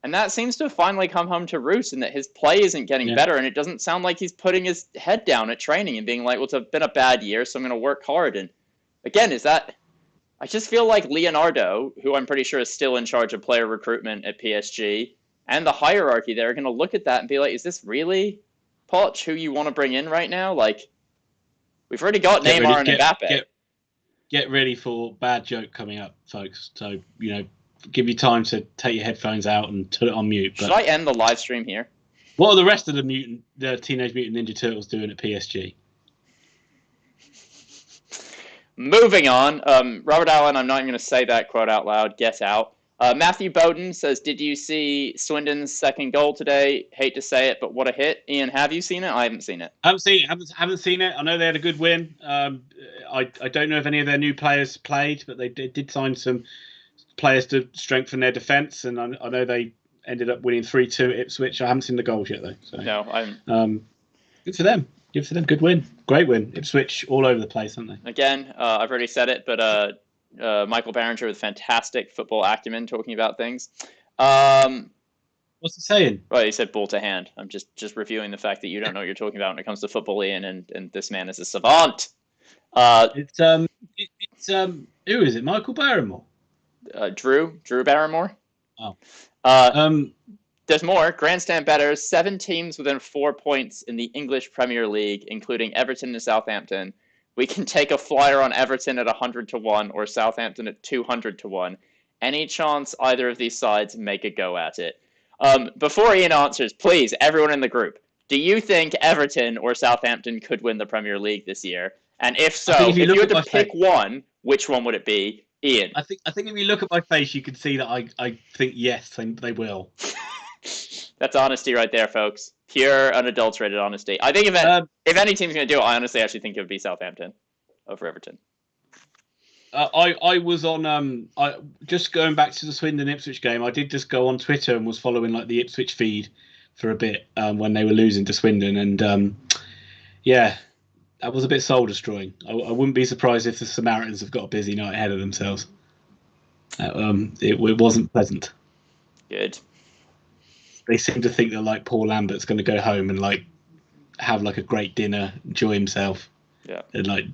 And that seems to have finally come home to roost, in that his play isn't getting better, and it doesn't sound like he's putting his head down at training and being like, well, it's been a bad year, so I'm going to work hard. And again, I just feel like Leonardo, who I'm pretty sure is still in charge of player recruitment at PSG, and the hierarchy there are going to look at that and be like, is this really Poch who you want to bring in right now? Like, we've already got Neymar and Mbappe. Get ready for bad joke coming up, folks. So, give you time to take your headphones out and put it on mute. But should I end the live stream here? What are the rest of the Teenage Mutant Ninja Turtles doing at PSG? Moving on. Robert Allen, I'm not even going to say that quote out loud. Get out. Matthew Bowden says, did you see Swindon's second goal today? Hate to say it, but what a hit. Ian, have you seen it? I haven't seen it. Haven't seen it. I know they had a good win. I don't know if any of their new players played, but they did sign some players to strengthen their defence, and I know they ended up winning 3-2 at Ipswich. I haven't seen the goals yet, though. So. No, I'm. Good for them. Good for them. Good win. Great win. Ipswich all over the place, aren't they? Again, I've already said it, but Michael Barringer with fantastic football acumen talking about things. What's he saying? Well, he said ball to hand. I'm just reviewing the fact that you don't know what you're talking about when it comes to football, Ian, and this man is a savant. It's who is it? Michael Barrymore. Drew Barrymore. Oh. There's more. Grandstand bettors, 7 teams within 4 points in the English Premier League, including Everton and Southampton. We can take a flyer on Everton at 100-1 or Southampton at 200-1. Any chance either of these sides make a go at it? Before Ian answers, please, everyone in the group, do you think Everton or Southampton could win the Premier League this year? And if so, if you had to pick one, which one would it be? Ian. I think if you look at my face, you can see that I think yes, they will. That's honesty right there, folks. Pure, unadulterated honesty. I think if any team's going to do it, I honestly actually think it would be Southampton over Everton. I was on just going back to the Swindon Ipswich game. I did just go on Twitter and was following like the Ipswich feed for a bit when they were losing to Swindon, and that was a bit soul destroying. I wouldn't be surprised if the Samaritans have got a busy night ahead of themselves. It wasn't pleasant. Good. They seem to think that like Paul Lambert's going to go home and like have like a great dinner, enjoy himself. Yeah. And like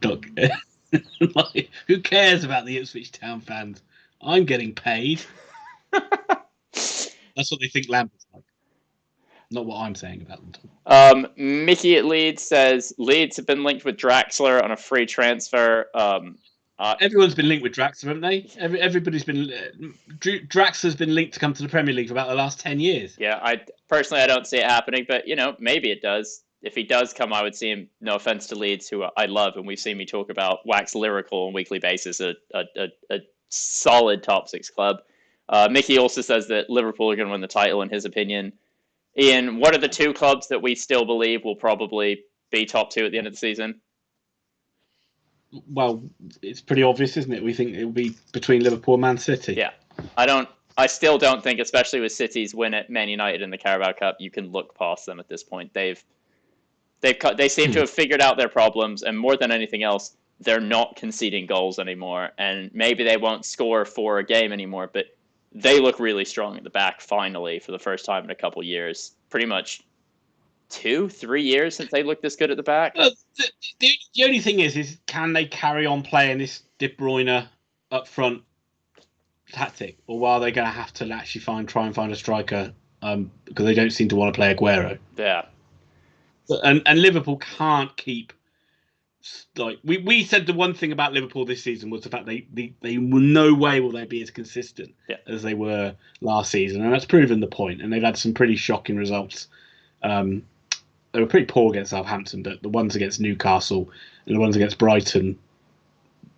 like, who cares about the Ipswich Town fans? I'm getting paid. That's what they think Lambert's like. Not what I'm saying about them. Mickey at Leeds says Leeds have been linked with Draxler on a free transfer. Everyone's been linked with Draxler, haven't they? Everybody's been. Draxler's been linked to come to the Premier League for about the last 10 years. Yeah, I don't see it happening, but maybe it does. If he does come, I would see him. No offense to Leeds, who I love, and we've seen me talk about wax lyrical on a weekly basis. A solid top 6 club. Mickey also says that Liverpool are going to win the title in his opinion. Ian, what are the two clubs that we still believe will probably be top 2 at the end of the season? Well, it's pretty obvious, isn't it? We think it will be between Liverpool and Man City. Yeah. I still don't think, especially with City's win at Man United in the Carabao Cup, you can look past them at this point. They seem to have figured out their problems, and more than anything else, they're not conceding goals anymore. And maybe they won't score 4 a game anymore, but they look really strong at the back finally for the first time in a couple years. Pretty much 2-3 years since they looked this good at the back. The only thing is can they carry on playing this De Bruyne up front tactic, or are they going to have to actually try and find a striker because they don't seem to want to play Aguero? Yeah. And Liverpool can't keep, like we said, the one thing about Liverpool this season was the fact they no way will they be as consistent as they were last season, and that's proven the point. And they've had some pretty shocking results. They were pretty poor against Southampton, but the ones against Newcastle and the ones against Brighton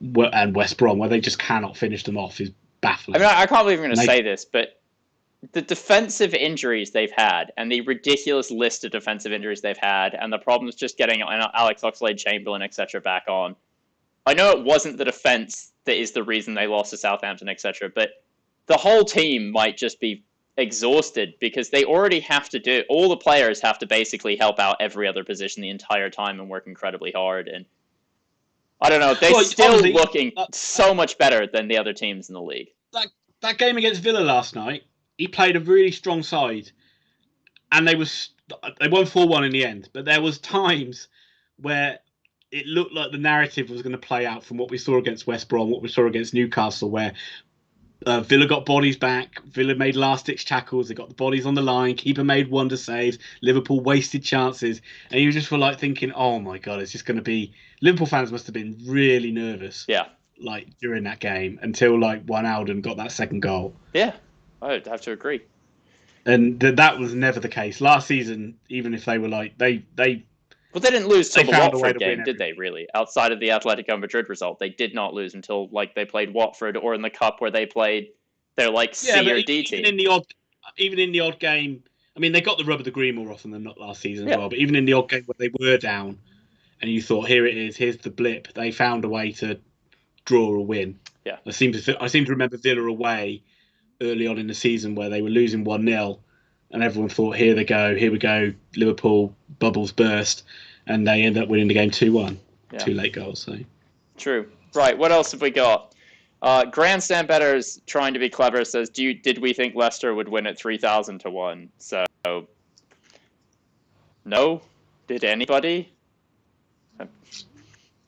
and West Brom, where they just cannot finish them off, is baffling. I mean, I can't believe I'm going to say this, but the defensive injuries they've had and the ridiculous list of defensive injuries they've had and the problems just getting Alex Oxlade-Chamberlain, etc. back on. I know it wasn't the defense that is the reason they lost to Southampton, etc., but the whole team might just be exhausted because they already have to do, all the players have to basically help out every other position the entire time and work incredibly hard. And I don't know, they're still looking so much better than the other teams in the league. That game against Villa last night, he played a really strong side, and they won 4-1 in the end. But there was times where it looked like the narrative was going to play out from what we saw against West Brom, what we saw against Newcastle, where Villa got bodies back, Villa made last-ditch tackles, they got the bodies on the line, keeper made wonder saves, Liverpool wasted chances, and you just were like thinking, oh my God, it's just going to be... Liverpool fans must have been really nervous during that game until Wijnaldum got that second goal. Yeah. I'd have to agree. And that was never the case. Last season, even if they were they didn't lose till the Watford game, did they, really? Outside of the Atletico Madrid result, they did not lose until they played Watford, or in the Cup where they played their C or D team. Even in the odd game, I mean, they got the rub of the green more often than not last season as well, but even in the odd game where they were down and you thought, here it is, here's the blip, they found a way to draw or win. Yeah. I seem to remember Villa away early on in the season where they were losing 1-0 and everyone thought, here we go, Liverpool, bubbles burst, and they end up winning the game 2-1. 2 late goals. So true. Right, what else have we got? Grandstand Bettors, trying to be clever, says, did we think Leicester would win at 3,000 to 1? So, no. Did anybody?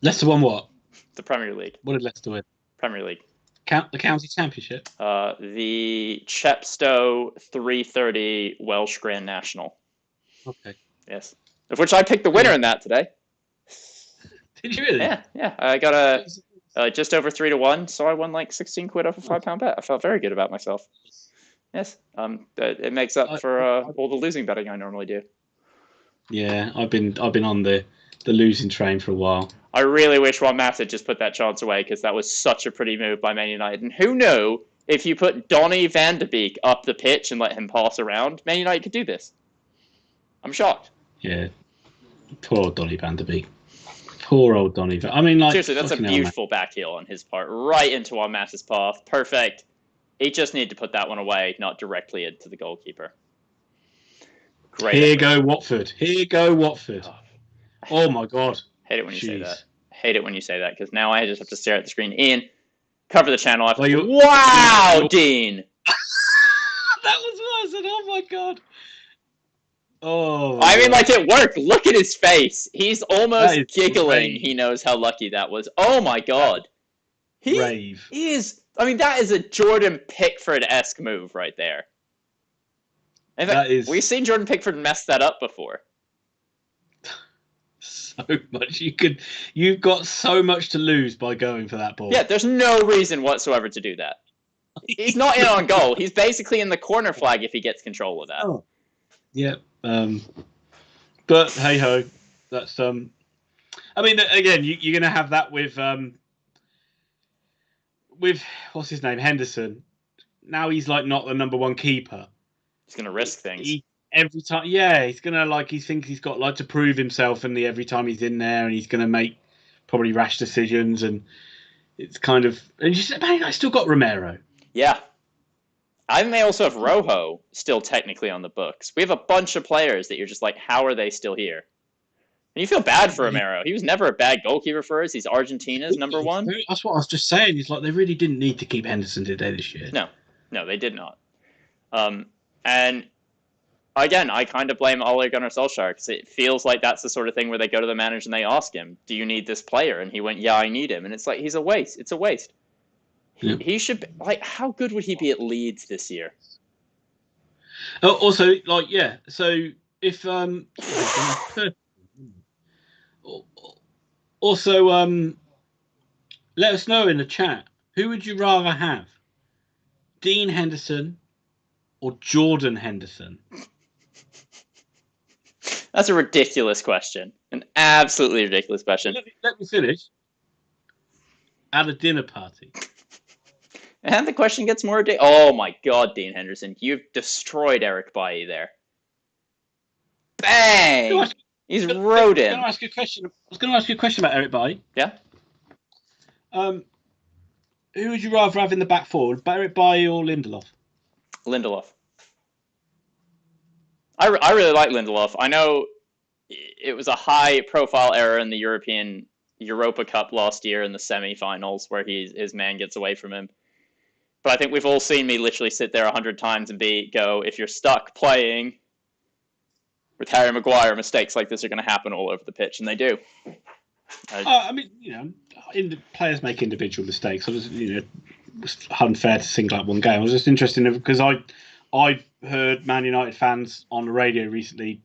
Leicester won what? The Premier League. What did Leicester win? Premier League. The county championship? The Chepstow 330 Welsh Grand National. Okay. Yes. Of which I picked the winner in that today. Did you really? Yeah. I got just over 3 to 1, so I won 16 quid off a £5 bet. I felt very good about myself. Yes. It makes up for all the losing betting I normally do. Yeah, I've been on the losing train for a while. I really wish Juan Mata had just put that chance away, because that was such a pretty move by Man United. And who knew, if you put Donny van de Beek up the pitch and let him pass around, Man United could do this. I'm shocked. Yeah. Poor old Donny van de Beek. Poor old Donny. I mean, seriously, that's a beautiful back heel on his part, right into Juan Mata's path. Perfect. He just needed to put that one away, not directly into the goalkeeper. Great. Here go Watford. Oh my God. Hate it when you say that. Hate it when you say that, because now I just have to stare at the screen. Ian, cover the channel. Wow, Dean! That was what I said. Oh my God. Oh. I mean, it worked. Look at his face. He's almost giggling. Brave. He knows how lucky that was. Oh my God. Brave. He is. I mean, that is a Jordan Pickford-esque move right there. In fact, we've seen Jordan Pickford mess that up before. So much you've got so much to lose by going for that ball. Yeah, there's no reason whatsoever to do that. He's not in on goal. He's basically in the corner flag if he gets control of that. Oh. Yeah. But hey ho, that's I mean, again, you're gonna have that with what's his name, Henderson. Now he's not the number one keeper. He's gonna risk things. every time. Yeah, he's gonna he thinks he's got to prove himself, and every time he's in there, and he's gonna make probably rash decisions, and it's kind of. And you said, man, I still got Romero. Yeah. I may also have Rojo still technically on the books. We have a bunch of players that you're just like, how are they still here? And you feel bad for Romero. He was never a bad goalkeeper for us. He's Argentina's number one. That's what I was just saying. It's they really didn't need to keep Henderson, did they, this year? No, they did not. And again, I kind of blame Ole Gunnar Solskjaer because it feels like that's the sort of thing where they go to the manager and they ask him, do you need this player? And he went, yeah, I need him. And it's like, he's a waste. It's a waste. He should be, how good would he be at Leeds this year? Also, so if also let us know in the chat, who would you rather have, Dean Henderson or Jordan Henderson? That's a ridiculous question. An absolutely ridiculous question. Let me finish. At a dinner party. And the question gets more ridiculous. Oh my God, Dean Henderson. You've destroyed Eric Bailly there. Bang! He's rode him. I was going to ask you a question about Eric Bailly. Yeah? Who would you rather have in the back forward, Eric Bailly or Lindelof? Lindelof. I really like Lindelof. I know it was a high-profile error in the Europa Cup last year in the semi-finals where his man gets away from him. But I think we've all seen me literally sit there 100 times and go, if you're stuck playing with Harry Maguire, mistakes like this are going to happen all over the pitch, and they do. I mean, players make individual mistakes. It's unfair to single out one game. I was just interested because I heard Man United fans on the radio recently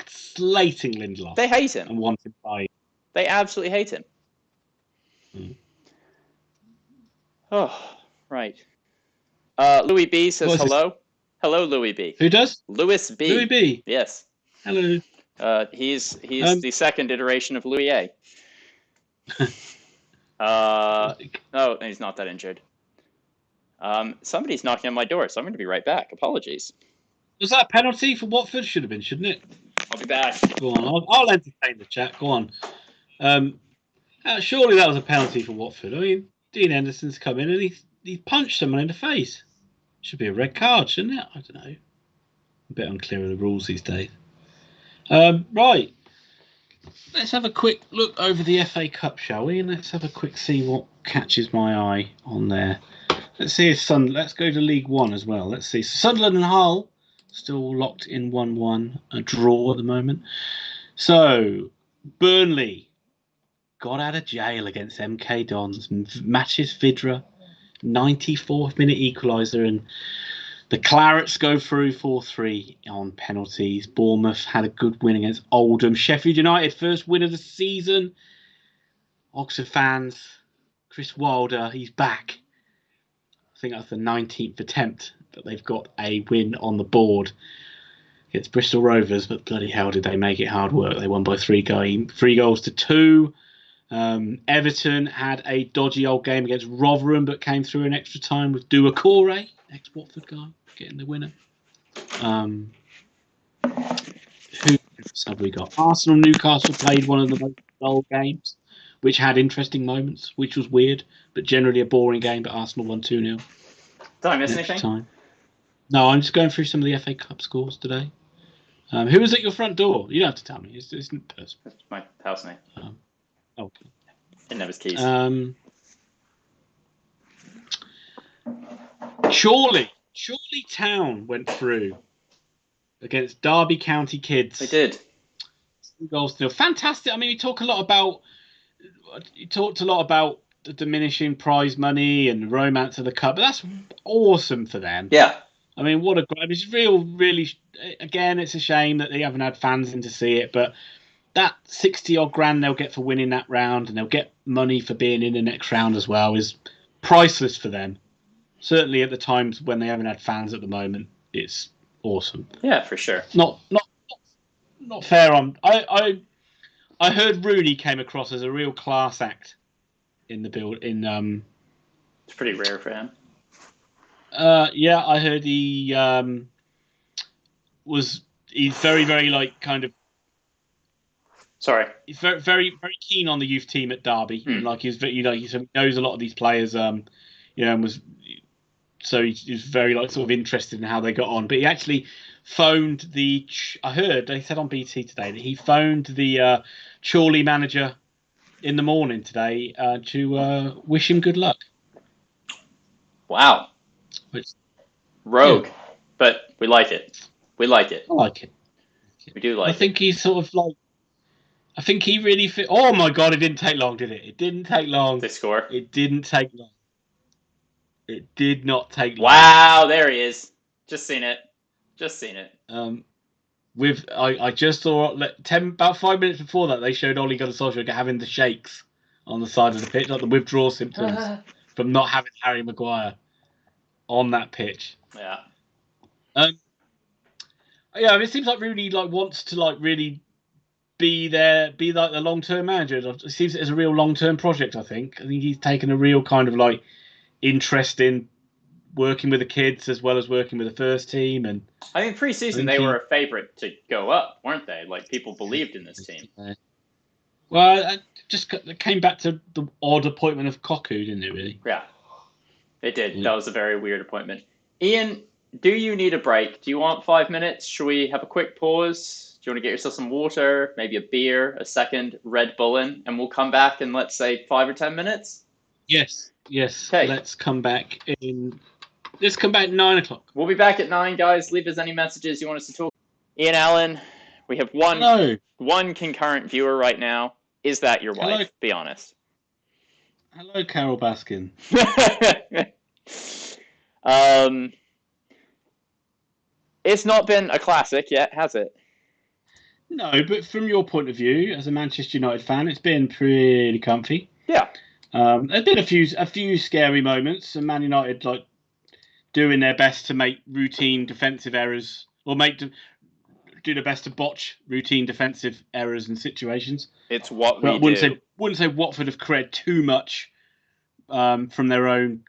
slating Lindelof. They hate him. And wanting to buy him. They absolutely hate him. Oh, right. Louis B says hello. Hello, Louis B. Who does? Louis B. Louis B. Yes. Hello. He's the second iteration of Louis A. No, he's not that injured. Somebody's knocking on my door, so I'm going to be right back. Apologies. Was that a penalty for Watford? Should have been, shouldn't it? I'll be back. Go on. I'll entertain the chat. Go on. Surely that was a penalty for Watford. I mean, Dean Henderson's come in and he punched someone in the face. Should be a red card, shouldn't it? I don't know. A bit unclear of the rules these days. Right. Let's have a quick look over the FA Cup, shall we? And let's have a quick see what catches my eye on there. Let's see if let's go to League One as well. Let's see. Sunderland and Hull still locked in 1-1, a draw at the moment. So Burnley got out of jail against MK Dons. Matches Vidra, 94th minute equaliser, and the Clarets go through 4-3 on penalties. Bournemouth had a good win against Oldham. Sheffield United, first win of the season. Oxford fans, Chris Wilder, he's back. I think that's the 19th attempt that they've got a win on the board against Bristol Rovers, but bloody hell did they make it hard work. They won by 3 goals to 2. Everton had a dodgy old game against Rotherham, but came through in extra time with GOOOOAAALL, ex-Watford guy, getting the winner. Who else have we got? Arsenal-Newcastle played one of the most dull games, which had interesting moments, which was weird, but generally a boring game, but Arsenal won 2-0. Did I miss anything? Time. No, I'm just going through some of the FA Cup scores today. Who was at your front door? You don't have to tell me. It's not personal. It's my housemate. Okay. Didn't have his keys. Chorley Town went through against Derby County Kids. They did. 2 goals to 0. Fantastic. I mean, you talked a lot about the diminishing prize money and the romance of the cup, but that's awesome for them. Yeah. I mean, what a great! It's really. Again, it's a shame that they haven't had fans in to see it, but that 60-odd grand they'll get for winning that round, and they'll get money for being in the next round as well, is priceless for them. Certainly at the times when they haven't had fans at the moment, it's awesome. Yeah, for sure. Not fair on. I heard Rooney came across as a real class act in the build. It's pretty rare for him. Yeah, I heard he he's very, very like kind of. Sorry. He's very, very, very keen on the youth team at Derby, and like he knows a lot of these players. And was he's very like sort of interested in how they got on. But he actually phoned I heard they said on BT today that he phoned the Chorley manager in the morning today to wish him good luck. Wow. Rogue, but we like it. We like it. I like it. We do like it. I think he's sort of like. I think he really fit. Oh my God! It didn't take long, did it? It didn't take long. They score. It didn't take long. It did not take long. Wow! There he is. Just seen it. I just saw about 5 minutes before that they showed Ole Gunnar Solskjaer having the shakes on the side of the pitch, like the withdrawal symptoms from not having Harry Maguire on that pitch. Yeah. It seems like Rooney wants to really be like the long-term manager. It seems it's a real long-term project. I think he's taken a real kind of interest in working with the kids as well as working with the first team. And I think pre-season they were a favourite to go up, weren't they? Like people believed in this team. Well, it came back to the odd appointment of Koku, didn't it? Really? Yeah, it did. Yeah. That was a very weird appointment. Ian, do you need a break? Do you want 5 minutes? Should we have a quick pause? Do you want to get yourself some water, maybe a beer, a second Red Bull in, and we'll come back in, let's say, 5 or 10 minutes? Yes. Okay. Let's come back at 9 o'clock. We'll be back at 9, guys. Leave us any messages you want us to talk. Ian Allen, we have one concurrent viewer right now. Is that your wife? Hello. Be honest. Hello, Carol Baskin. It's not been a classic yet, has it? No, but from your point of view, as a Manchester United fan, it's been pretty comfy. Yeah. There's been a few scary moments, and Man United doing their best to make routine defensive errors, or do their best to botch routine defensive errors and situations. It's what but we do. Wouldn't say Watford have created too much from their own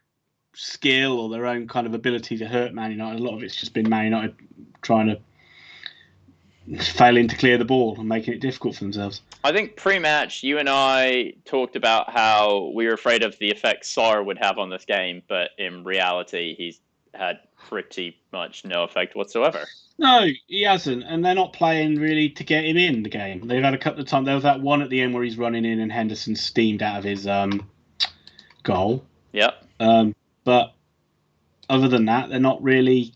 skill or their own kind of ability to hurt Man United. A lot of it's just been Man United trying to failing to clear the ball and making it difficult for themselves. I think pre-match, you and I talked about how we were afraid of the effect Sarr would have on this game, but in reality, he's had pretty much no effect whatsoever. No, he hasn't, and they're not playing really to get him in the game. They've had a couple of times. There was that one at the end where he's running in and Henderson steamed out of his goal. Yep. But other than that, they're not really.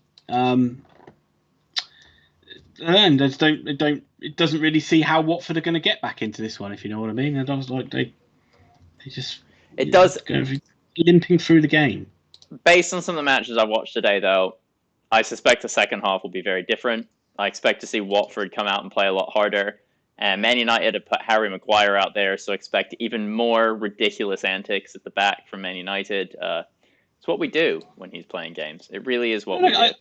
It doesn't really see how Watford are going to get back into this one, if you know what I mean. It does limping through the game. Based on some of the matches I watched today, though, I suspect the second half will be very different. I expect to see Watford come out and play a lot harder. And Man United have put Harry Maguire out there, so expect even more ridiculous antics at the back from Man United. It's what we do when he's playing games. It really is what we do.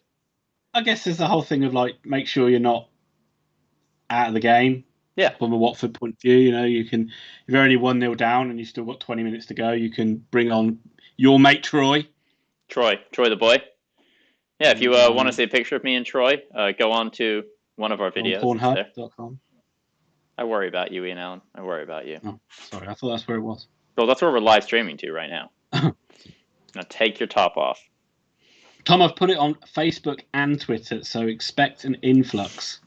I guess there's the whole thing of make sure you're not out of the game. Yeah. From a Watford point of view, you can, if you're only 1-0 down and you've still got 20 minutes to go, you can bring on your mate Troy the boy. Yeah, if you want to see a picture of me and Troy, go on to one of our videos. Pornhub.com. I worry about you, Ian Allen. I worry about you. Oh, sorry, I thought that's where it was. Well, that's where we're live streaming to right now. Now take your top off. Tom, I've put it on Facebook and Twitter, so expect an influx,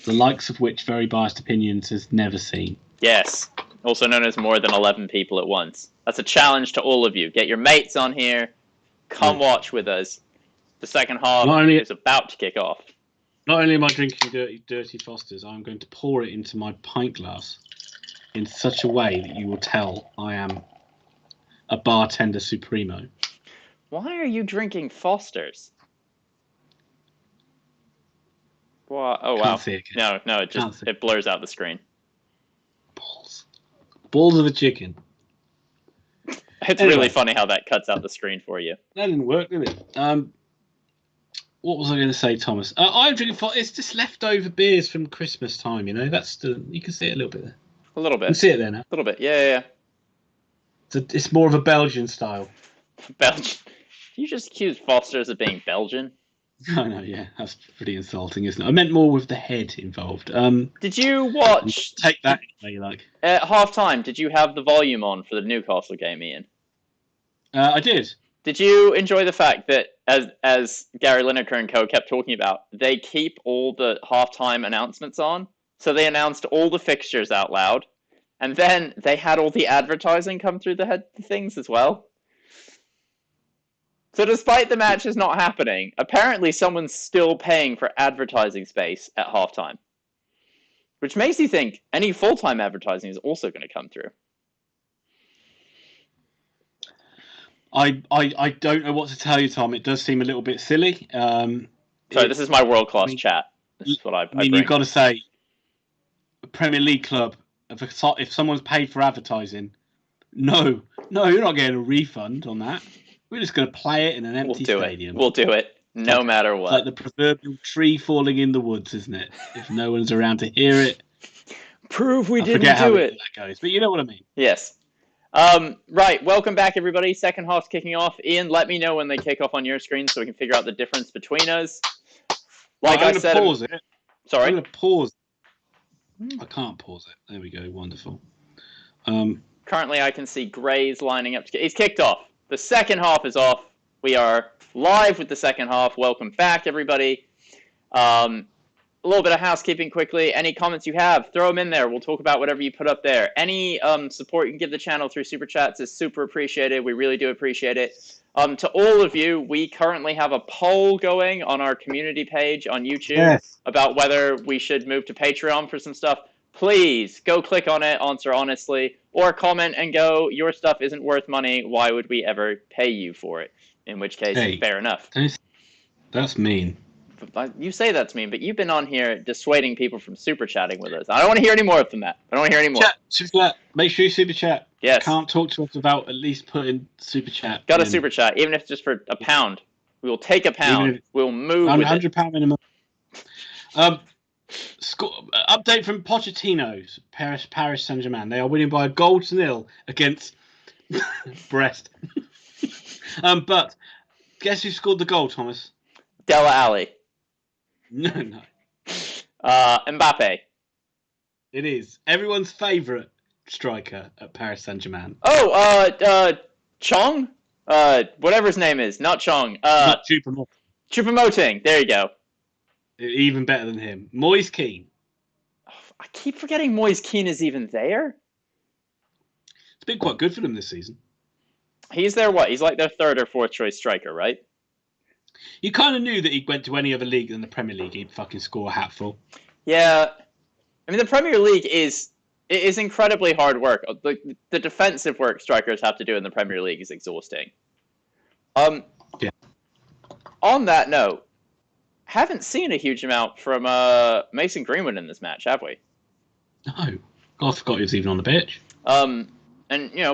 the likes of which Very Biased Opinions has never seen. Yes, also known as more than 11 people at once. That's a challenge to all of you. Get your mates on here. Come watch with us. The second half is about to kick off. Not only am I drinking dirty Fosters, I'm going to pour it into my pint glass in such a way that you will tell I am a bartender supremo. Why are you drinking Fosters? Wow. Oh, wow. No, it blurs out the screen. Balls of a chicken. It's really funny how that cuts out the screen for you. That didn't work, did it? What was I going to say, Thomas? I'm drinking. It's just leftover beers from Christmas time. That's you can see it a little bit there. A little bit. You can see it there now. A little bit. Yeah. It's more of a Belgian style. Belgian. You just accused Foster's of being Belgian. I know, yeah, that's pretty insulting, isn't it? I meant more with the head involved. Did you watch? Take that anyway you like. At halftime, did you have the volume on for the Newcastle game, Ian? I did. Did you enjoy the fact that, as Gary Lineker and co kept talking about, they keep all the halftime announcements on? So they announced all the fixtures out loud, and then they had all the advertising come through the things as well. So despite the matches not happening, apparently someone's still paying for advertising space at halftime. Which makes you think any full-time advertising is also going to come through. I don't know what to tell you, Tom. It does seem a little bit silly. Sorry, this is my world-class chat. This is what I mean, you've got to say, a Premier League club, if someone's paid for advertising, no, you're not getting a refund on that. We're just going to play it in an empty stadium. We'll do it, no matter what. It's like the proverbial tree falling in the woods, isn't it? If no one's around to hear it. Prove we didn't do it. That goes, but you know what I mean. Yes. Right, welcome back, everybody. Second half's kicking off. Ian, let me know when they kick off on your screen so we can figure out the difference between us. Like I said, pause it. Sorry? I'm going to pause. I can't pause it. There we go. Wonderful. Currently, I can see Gray's lining up. He's kicked off. The second half is off. We are live with the second half. Welcome back, everybody. A little bit of housekeeping quickly. Any comments you have, throw them in there. We'll talk about whatever you put up there. Any support you can give the channel through Super Chats is super appreciated. We really do appreciate it. To all of you, we currently have a poll going on our community page on YouTube about whether we should move to Patreon for some stuff. Please go click on it, answer honestly, or comment and go, your stuff isn't worth money. Why would we ever pay you for it? In which case, fair enough. That's mean. You say that's mean, but you've been on here dissuading people from super chatting with us. I don't want to hear any more from that. I don't want to hear any more. Super chat. Make sure you super chat. Yes. Can't talk to us about at least putting super chat. Got a super chat, even if it's just for £1. We will take £1. We'll move with it. £100 minimum. Update from Pochettino's Paris Saint-Germain. They are winning by 1-0 against Brest. But guess who scored the goal, Thomas? Dele Alli. No. Mbappe. It is everyone's favourite striker at Paris Saint-Germain. Oh, Chong? Whatever his name is. Not Chong. Not Choupo-Moting. There you go. Even better than him. Moise Kean. I keep forgetting Moise Kean is even there. It's been quite good for them this season. He's their what? He's like their third or fourth choice striker, right? You kind of knew that he went to any other league than the Premier League, he'd fucking score a hatful. Yeah. I mean, the Premier League is incredibly hard work. The defensive work strikers have to do in the Premier League is exhausting. Yeah. On that note, haven't seen a huge amount from Mason Greenwood in this match, have we? No. I forgot he was even on the pitch. And,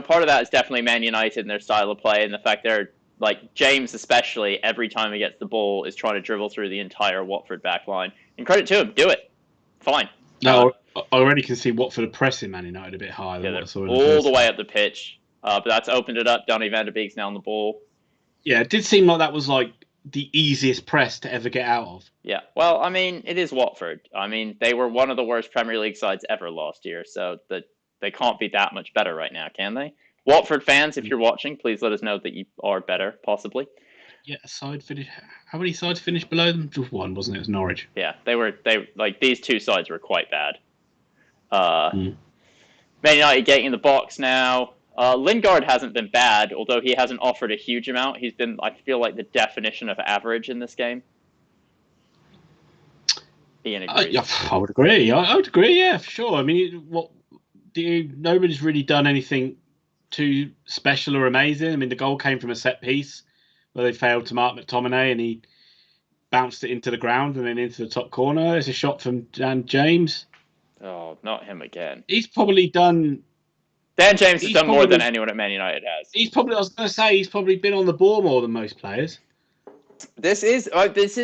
part of that is definitely Man United and their style of play and the fact they're, like, James especially, every time he gets the ball, is trying to dribble through the entire Watford back line. And credit to him, do it. Fine. No, I already can see Watford are pressing Man United a bit higher than what I saw in all the way up the pitch. But that's opened it up. Donny van der Beek's now on the ball. Yeah, it did seem like that was, like, the easiest press to ever get out of. Yeah, well, I mean, it is Watford. I mean, they were one of the worst Premier League sides ever last year, so they can't be that much better right now, can they? Watford fans, if you're watching, please let us know that you are better, possibly. Yeah, side finish. How many sides finished below them? Just one, wasn't it? It was Norwich. Yeah, these two sides were quite bad. Man United getting in the box now. Lingard hasn't been bad, although he hasn't offered a huge amount. He's been, I feel like, the definition of average in this game. Ian agrees. I would agree. I would agree, yeah, for sure. I mean, nobody's really done anything too special or amazing. I mean, the goal came from a set piece where they failed to mark McTominay and he bounced it into the ground and then into the top corner. It's a shot from Dan James. Oh, not him again. He's probably done... Dan James has done more than anyone at Man United has. I was going to say, he's probably been on the ball more than most players. This is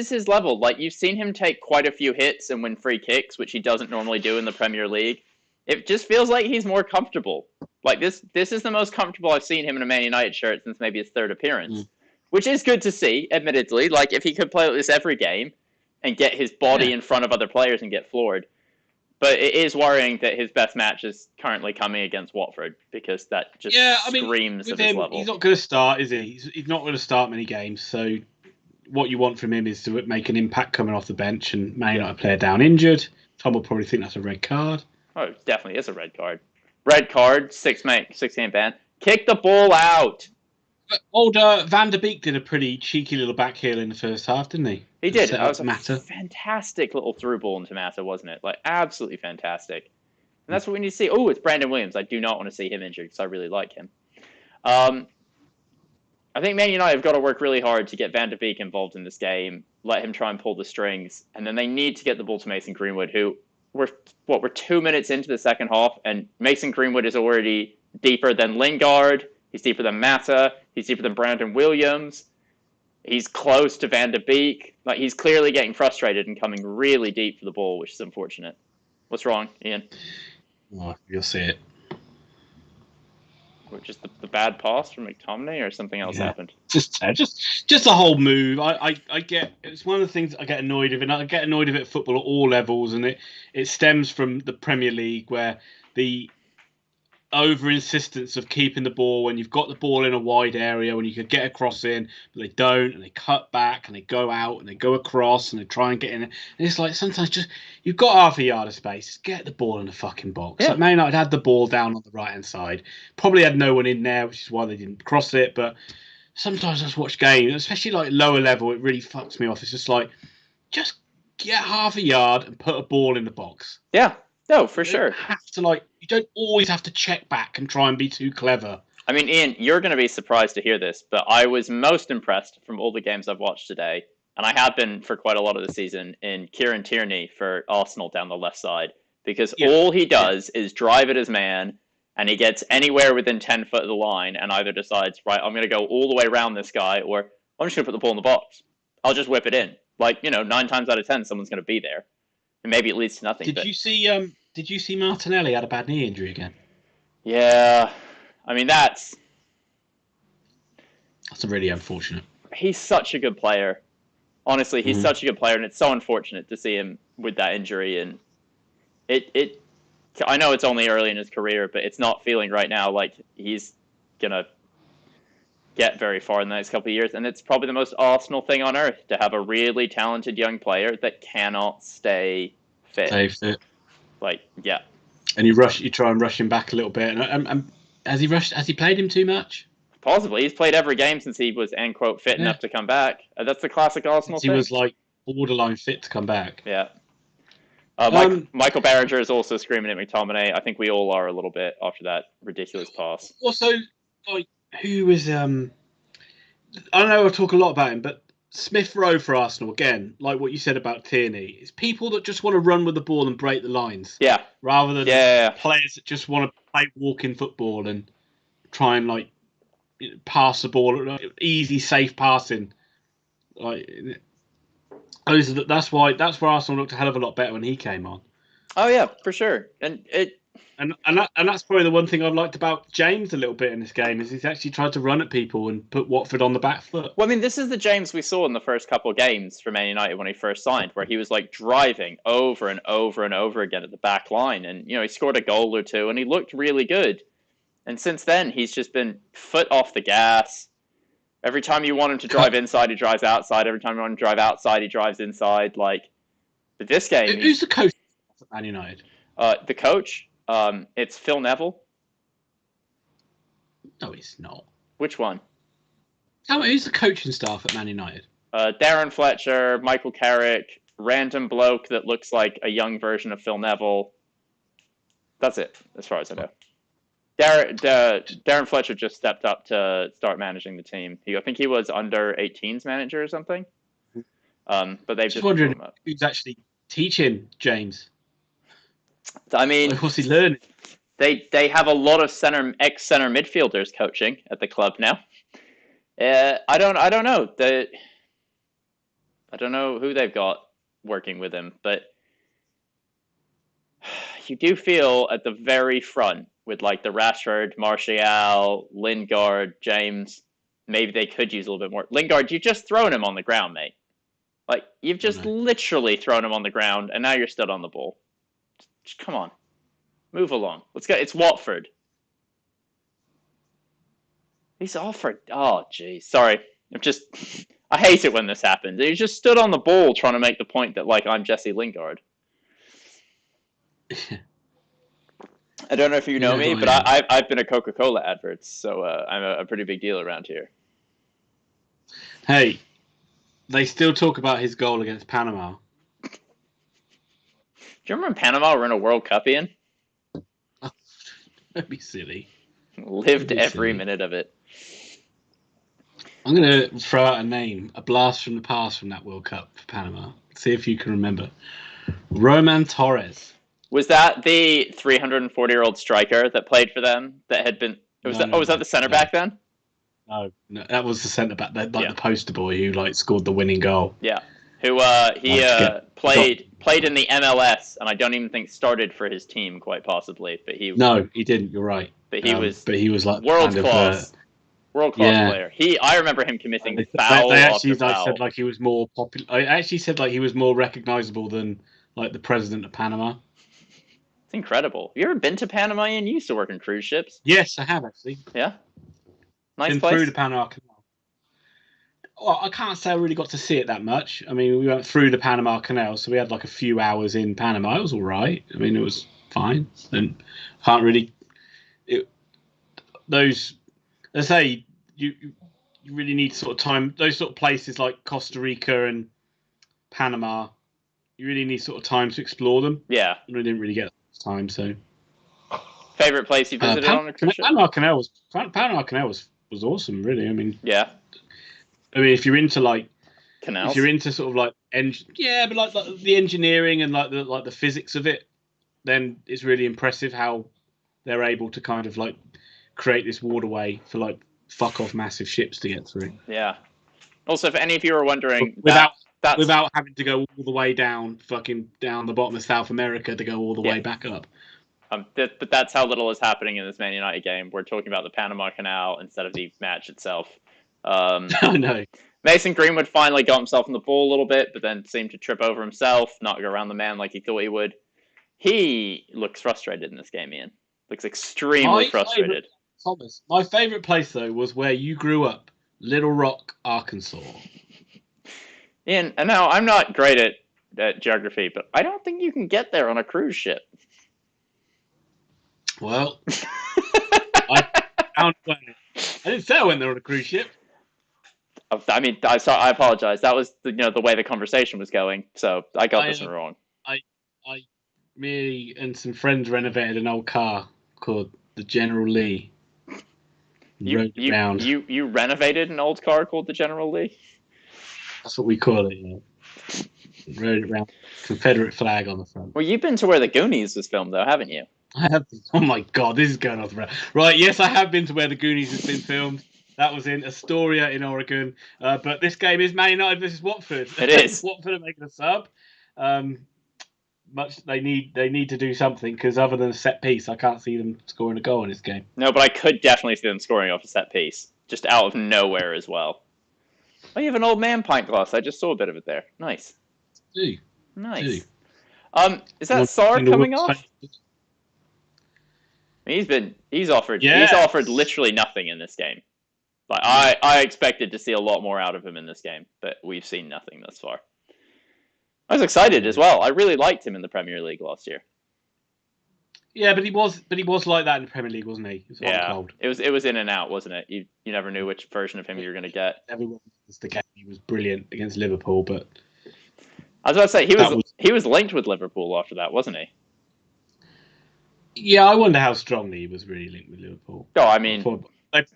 his level. Like, you've seen him take quite a few hits and win free kicks, which he doesn't normally do in the Premier League. It just feels like he's more comfortable. Like, this is the most comfortable I've seen him in a Man United shirt since maybe his third appearance. which is good to see, admittedly. Like, if he could play like this every game and get his body in front of other players and get floored. But it is worrying that his best match is currently coming against Watford, because that just screams of his level. He's not going to start, is he? He's not going to start many games, so what you want from him is to make an impact coming off the bench, and Man United player down injured. Tom will probably think that's a red card. Oh, it definitely is a red card. Red card, 6-game ban. Kick the ball out. But Van der Beek did a pretty cheeky little back heel in the first half, didn't he? He did. That was a fantastic little through ball into Mata, wasn't it? Like, absolutely fantastic. And that's what we need to see. Oh, it's Brandon Williams. I do not want to see him injured because I really like him. I think Man United have got to work really hard to get Van der Beek involved in this game, let him try and pull the strings, and then they need to get the ball to Mason Greenwood, who we're 2 minutes into the second half, and Mason Greenwood is already deeper than Lingard, he's deeper than Mata, he's deeper than Brandon Williams, he's close to Van der Beek. Like, he's clearly getting frustrated and coming really deep for the ball, which is unfortunate. What's wrong, Ian? Oh, you'll see it. Just the bad pass from McTominay, or something else happened? Just the whole move. I get, it's one of the things I get annoyed of, and I get annoyed of it at football at all levels, and it stems from the Premier League, where the over insistence of keeping the ball when you've got the ball in a wide area, when you could get across in, but they don't, and they cut back and they go out and they go across and they try and get in. And it's like, sometimes just, you've got half a yard of space, just get the ball in the fucking box. Like, Man United had the ball down on the right hand side, probably had no one in there, which is why they didn't cross it. But sometimes I just watch games, especially like lower level, it really fucks me off. It's just like, just get half a yard and put a ball in the box. Yeah. No, for sure. You don't always have to check back and try and be too clever. I mean, Ian, you're going to be surprised to hear this, but I was most impressed from all the games I've watched today, and I have been for quite a lot of the season, in Kieran Tierney for Arsenal down the left side, because all he does is drive at his man, and he gets anywhere within 10 foot of the line and either decides, right, I'm going to go all the way around this guy, or I'm just going to put the ball in the box. I'll just whip it in. Like, 9 times out of 10, someone's going to be there. And maybe it leads to nothing. Did you see Martinelli had a bad knee injury again? Yeah. I mean, that's really unfortunate. He's such a good player. Honestly, he's such a good player, and it's so unfortunate to see him with that injury. And I know it's only early in his career, but it's not feeling right now like he's going to get very far in the next couple of years. And it's probably the most Arsenal thing on earth, to have a really talented young player that cannot stay fit. Like, yeah. And you try and rush him back a little bit. And has he played him too much? Possibly. He's played every game since he was, end quote, fit enough to come back. That's the classic Arsenal thing. He was, like, borderline fit to come back. Yeah. Michael Barringer is also screaming at McTominay. I think we all are a little bit after that ridiculous pass. Also, like, who was... I know I talk a lot about him, but Smith Rowe for Arsenal, again, like what you said about Tierney, it's people that just want to run with the ball and break the lines. Yeah. Rather than players that just want to play walking football and try and, like, pass the ball, easy, safe passing. Like, that's where Arsenal looked a hell of a lot better when he came on. Oh yeah, for sure. And that's probably the one thing I've liked about James a little bit in this game, is he's actually tried to run at people and put Watford on the back foot. Well, I mean, this is the James we saw in the first couple of games for Man United when he first signed, where he was like driving over and over and over again at the back line, and he scored a goal or two, and he looked really good. And since then, he's just been foot off the gas. Every time you want him to drive inside, he drives outside. Every time you want him to drive outside, he drives inside. Like, but this game, who's the coach at Man United? The coach. It's Phil Neville. No, it's not. Which one? Who's the coaching staff at Man United? Darren Fletcher, Michael Carrick, random bloke that looks like a young version of Phil Neville. That's it, as far as I know. Darren Fletcher just stepped up to start managing the team. I think he was under 18s manager or something. But they've just wondering who's actually teaching James. I mean, what's he learning? They have a lot of ex-center midfielders coaching at the club now. I don't know. I don't know who they've got working with him, but you do feel at the very front with like the Rashford, Martial, Lingard, James, maybe they could use a little bit more. Lingard, you've just thrown him on the ground, mate. Like, you've just literally thrown him on the ground, and now you're stood on the ball. Just come on. Move along. Let's go. It's Watford. He's offered. Oh, jeez. Sorry. I hate it when this happens. He just stood on the ball trying to make the point that, like, I'm Jesse Lingard. I don't know if you know me, but I've been a Coca-Cola advert, so I'm a pretty big deal around here. Hey, they still talk about his goal against Panama. Do you remember when Panama were in a World Cup, Ian? Don't be silly. Lived every minute of it. I'm going to throw out a name, a blast from the past from that World Cup for Panama. See if you can remember. Roman Torres. Was that the 340-year-old striker that played for them that had been... Was that the centre back then? No, that was the centre back, the poster boy who scored the winning goal. Yeah, who played in the MLS, and I don't even think started for his team, quite possibly. But he didn't. You're right. But he was like world class. World class player. I remember him committing foul. They actually foul. said he was more popular. I actually said he was more recognizable than the president of Panama. It's incredible. Have you ever been to Panama? And you used to work in cruise ships. Yes, I have actually. Yeah, nice been place. Through the Panama Canal. Well, I can't say I really got to see it that much. I mean, we went through the Panama Canal, so we had a few hours in Panama. It was all right. I mean, it was fine. And can't really. Let's say you really need sort of time. Those sort of places like Costa Rica and Panama, you really need sort of time to explore them. Yeah, I didn't really get time. So, favorite place you visited on a cruise ship? Panama Canal was awesome. Really, I mean, yeah. I mean, if you're into canals, if you're into sort of but the engineering and the physics of it, then it's really impressive how they're able to kind of create this waterway for fuck off massive ships to get through. Yeah. Also, if any of you are wondering, without having to go all the way down the bottom of South America to go all the way back up. But that's how little is happening in this Man United game. We're talking about the Panama Canal instead of the match itself. I know. Mason Greenwood finally got himself in the ball a little bit, but then seemed to trip over himself, not go around the man like he thought he would. He looks frustrated in this game, Ian. Looks extremely frustrated. Thomas, my favourite place, though, was where you grew up, Little Rock, Arkansas. Ian, and now I'm not great at geography, but I don't think you can get there on a cruise ship. Well, I didn't say I went there on a cruise ship. I mean, I apologize. That was the way the conversation was going, so I got this one wrong. Me and some friends renovated an old car called the General Lee. You renovated an old car called the General Lee? That's what we call it. Rode it around, Confederate flag on the front. Well, you've been to where the Goonies was filmed, though, haven't you? I have. Oh my God, this is going off the rails. Right, yes, I have been to where the Goonies has been filmed. That was in Astoria in Oregon. But this game is Man United versus Watford. It is. Watford are making a sub. They need to do something because other than a set piece, I can't see them scoring a goal in this game. No, but I could definitely see them scoring off a set piece, just out of nowhere as well. Oh, you have an old man pint glass. I just saw a bit of it there. Nice. Nice. Is that Sarr coming off? He's offered literally nothing in this game. I expected to see a lot more out of him in this game, but we've seen nothing thus far. I was excited as well. I really liked him in the Premier League last year. Yeah, but he was like that in the Premier League, wasn't he? It was cold. It was in and out, wasn't it? You never knew which version of him you were going to get. Everyone was the game. He was brilliant against Liverpool, but I was about to say he was linked with Liverpool after that, wasn't he? Yeah, I wonder how strongly he was really linked with Liverpool. Oh, I mean,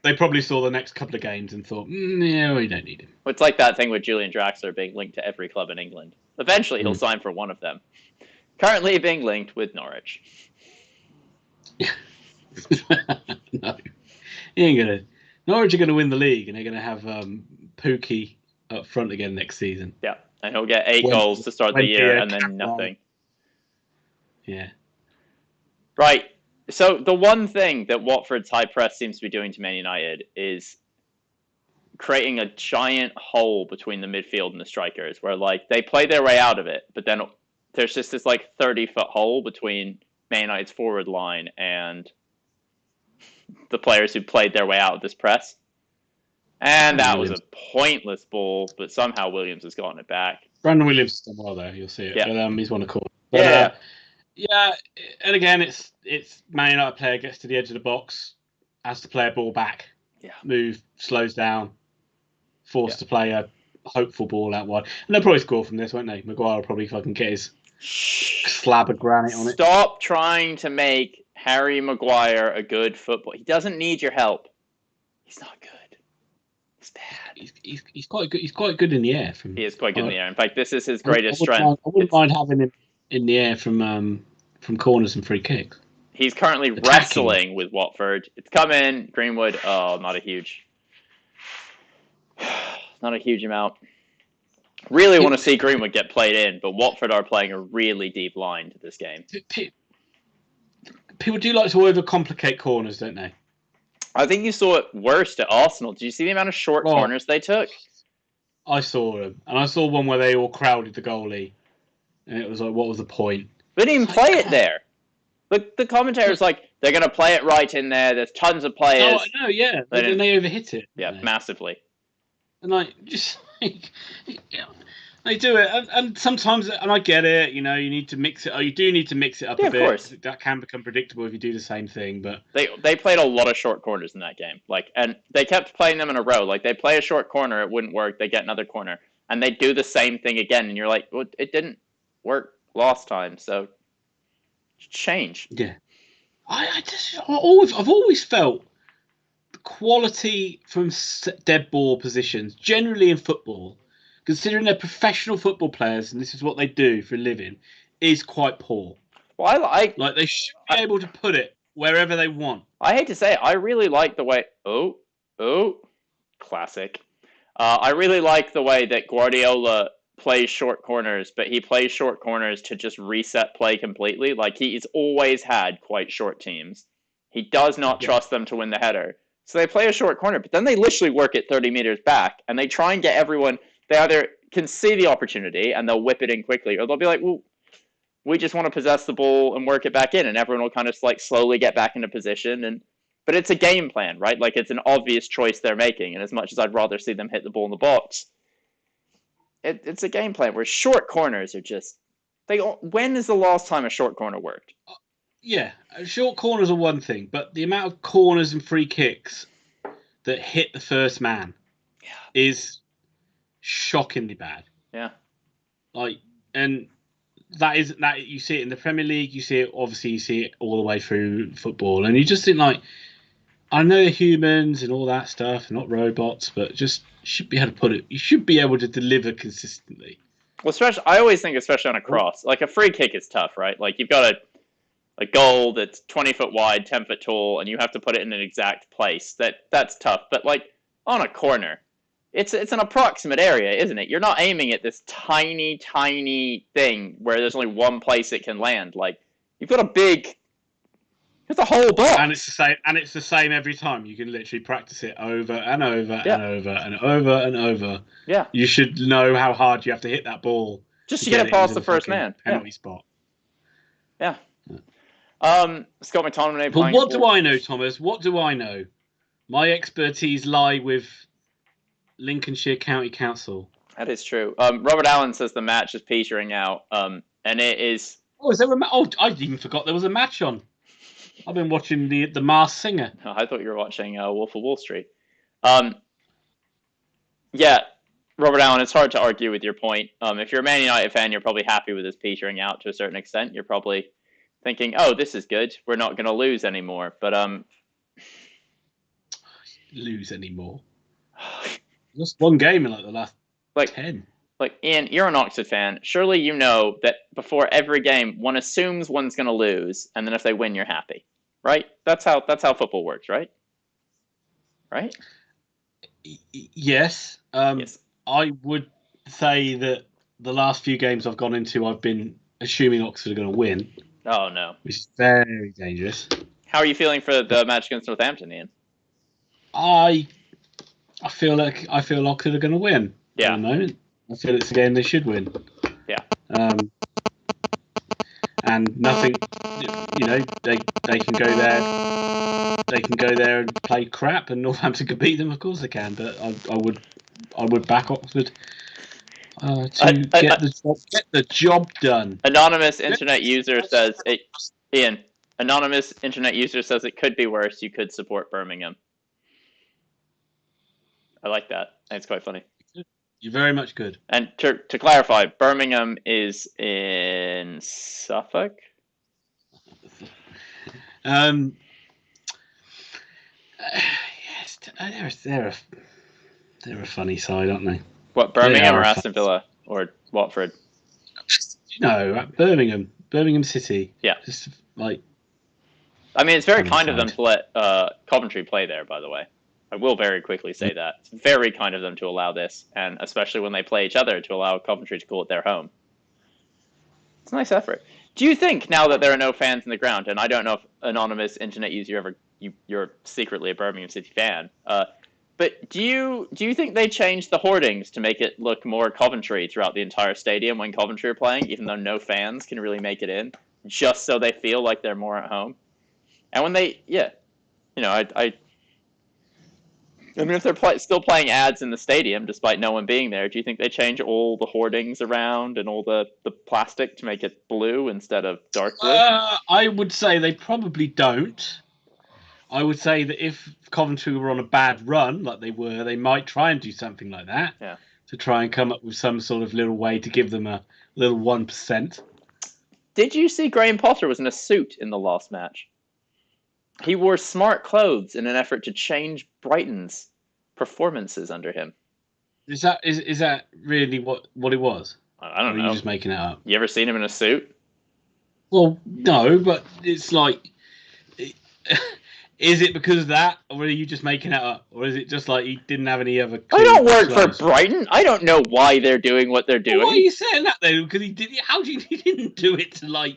they probably saw the next couple of games and thought, no, we don't need him. It's like that thing with Julian Draxler being linked to every club in England. Eventually, he'll sign for one of them. Currently being linked with Norwich. No, he ain't gonna. Norwich are gonna win the league, and they're gonna have Pookie up front again next season. Yeah, and he'll get 8 goals to start the year, and then nothing. Yeah. Right. So the one thing that Watford's high press seems to be doing to Man United is creating a giant hole between the midfield and the strikers, where like they play their way out of it, but then there's just this like 30-foot hole between Man United's forward line and the players who played their way out of this press. And that was a pointless ball, but somehow Williams has gotten it back. Brandon Williams has done well there. You'll see it. Yeah. But, he's won a corner. But, yeah. And again, it's Man United player gets to the edge of the box, has to play a ball back. Yeah. Move, slows down, forced to play a hopeful ball out wide. And they'll probably score from this, won't they? Maguire will probably fucking get his slab of granite on it. Stop trying to make Harry Maguire a good football. He doesn't need your help. He's not good. He's bad. He's quite good. He's quite good in the air. He is quite good in the air. In fact, this is his greatest strength. I wouldn't mind having him in the air from corners and free kicks. He's currently wrestling with Watford. It's coming. Greenwood. Oh, not a huge amount. Really want to see Greenwood get played in, but Watford are playing a really deep line to this game. People do like to overcomplicate corners, don't they? I think you saw it worst at Arsenal. Did you see the amount of short corners they took? I saw them. And I saw one where they all crowded the goalie. And it was like, what was the point? They didn't even play it there. The commentator's like, they're going to play it right in there. There's tons of players. Oh, no, yeah. Then they overhit it. Yeah, massively. And just they do it. And sometimes, and I get it, you need to mix it. You do need to mix it up a bit. Of course. That can become predictable if you do the same thing. But they played a lot of short corners in that game. And they kept playing them in a row. Like, they play a short corner, it wouldn't work. They get another corner. And they do the same thing again. And you're like, well, it didn't work last time, so change. Yeah. I've always felt the quality from dead ball positions, generally in football, considering they're professional football players and this is what they do for a living, is quite poor. Well, like they should be able to put it wherever they want. I hate to say it, I really like the way. Classic. I really like the way that Guardiola plays short corners, but he plays short corners to just reset play completely. Like, he's always had quite short teams. He does not trust them to win the header. So they play a short corner, but then they literally work it 30 meters back, and they try and get everyone. They either can see the opportunity and they'll whip it in quickly, or they'll be like, well, we just want to possess the ball and work it back in, and everyone will kind of like slowly get back into position. But it's a game plan, right? Like, it's an obvious choice they're making, and as much as I'd rather see them hit the ball in the box, it's a game plan where short corners are just... When is the last time a short corner worked? Yeah, short corners are one thing, but the amount of corners and free kicks that hit the first man is shockingly bad. Yeah. And that you see it in the Premier League, you see it all the way through football, and you just think like, I know they're humans and all that stuff, not robots, but just should be able to put it. You should be able to deliver consistently. Well, I always think, especially on a cross, like a free kick is tough, right? Like, you've got a goal that's 20 foot wide, 10 foot tall, and you have to put it in an exact place. That's tough. But like on a corner, it's an approximate area, isn't it? You're not aiming at this tiny, tiny thing where there's only one place it can land. Like, you've got it's a whole box. And it's the same every time. You can literally practice it over and over and over and over and over. Yeah. You should know how hard you have to hit that ball just to get it past the first man. Penalty spot. Yeah. Scott McTominay. But what do I know, Thomas? What do I know? My expertise lie with Lincolnshire County Council. That is true. Robert Allen says the match is petering out, and it is. Oh, is there a match? Oh, I even forgot there was a match on. I've been watching the Masked Singer. Oh, I thought you were watching Wolf of Wall Street. Yeah, Robert Allen, it's hard to argue with your point. If you're a Man United fan, you're probably happy with this petering out to a certain extent. You're probably thinking, oh, this is good. We're not going to lose anymore. But lose anymore? Just one game in like the last 10. Like, Ian, you're an Oxford fan. Surely you know that before every game, one assumes one's going to lose, and then if they win, you're happy, right? That's how football works, right? Right? Yes. Yes. I would say that the last few games I've gone into, I've been assuming Oxford are going to win. Oh, no. Which is very dangerous. How are you feeling for the match against Northampton, Ian? I feel like Oxford are going to win. Yeah. At the moment, I feel it's a game they should win. Yeah. And nothing, they can go there. They can go there and play crap, and Northampton can beat them. Of course they can, but I would back Oxford to get the job done. Anonymous internet user says it. Ian, anonymous internet user says it could be worse. You could support Birmingham. I like that. It's quite funny. You're very much good. And to clarify, Birmingham is in Suffolk. Yes, they're a funny side, aren't they? What, Birmingham or Aston Villa or Watford? No, Birmingham City. Yeah. Just like. I mean, it's very kind of them to let Coventry play there. By the way, I will very quickly say that it's very kind of them to allow this, and especially when they play each other, to allow Coventry to call it their home. It's a nice effort. Do you think, now that there are no fans in the ground, and I don't know if anonymous internet user you're secretly a Birmingham City fan, but do you think they changed the hoardings to make it look more Coventry throughout the entire stadium when Coventry are playing, even though no fans can really make it in, just so they feel like they're more at home? And when I mean, if they're still playing ads in the stadium despite no one being there, do you think they change all the hoardings around and all the plastic to make it blue instead of dark blue? I would say they probably don't. I would say that if Coventry were on a bad run, like they were, they might try and do something like that. Yeah. To try and come up with some sort of little way to give them a little 1%. Did you see Graham Potter was in a suit in the last match? He wore smart clothes in an effort to change Brighton's performances under him. Is that really what it was? I don't know. Are you just making it up? You ever seen him in a suit? Well, no, but it's like, is it because of that, or are you just making it up, or is it just like he didn't have any other? I don't work for Brighton. I don't know why they're doing what they're doing. Well, why are you saying that though? Because he did. How do he didn't do it to like?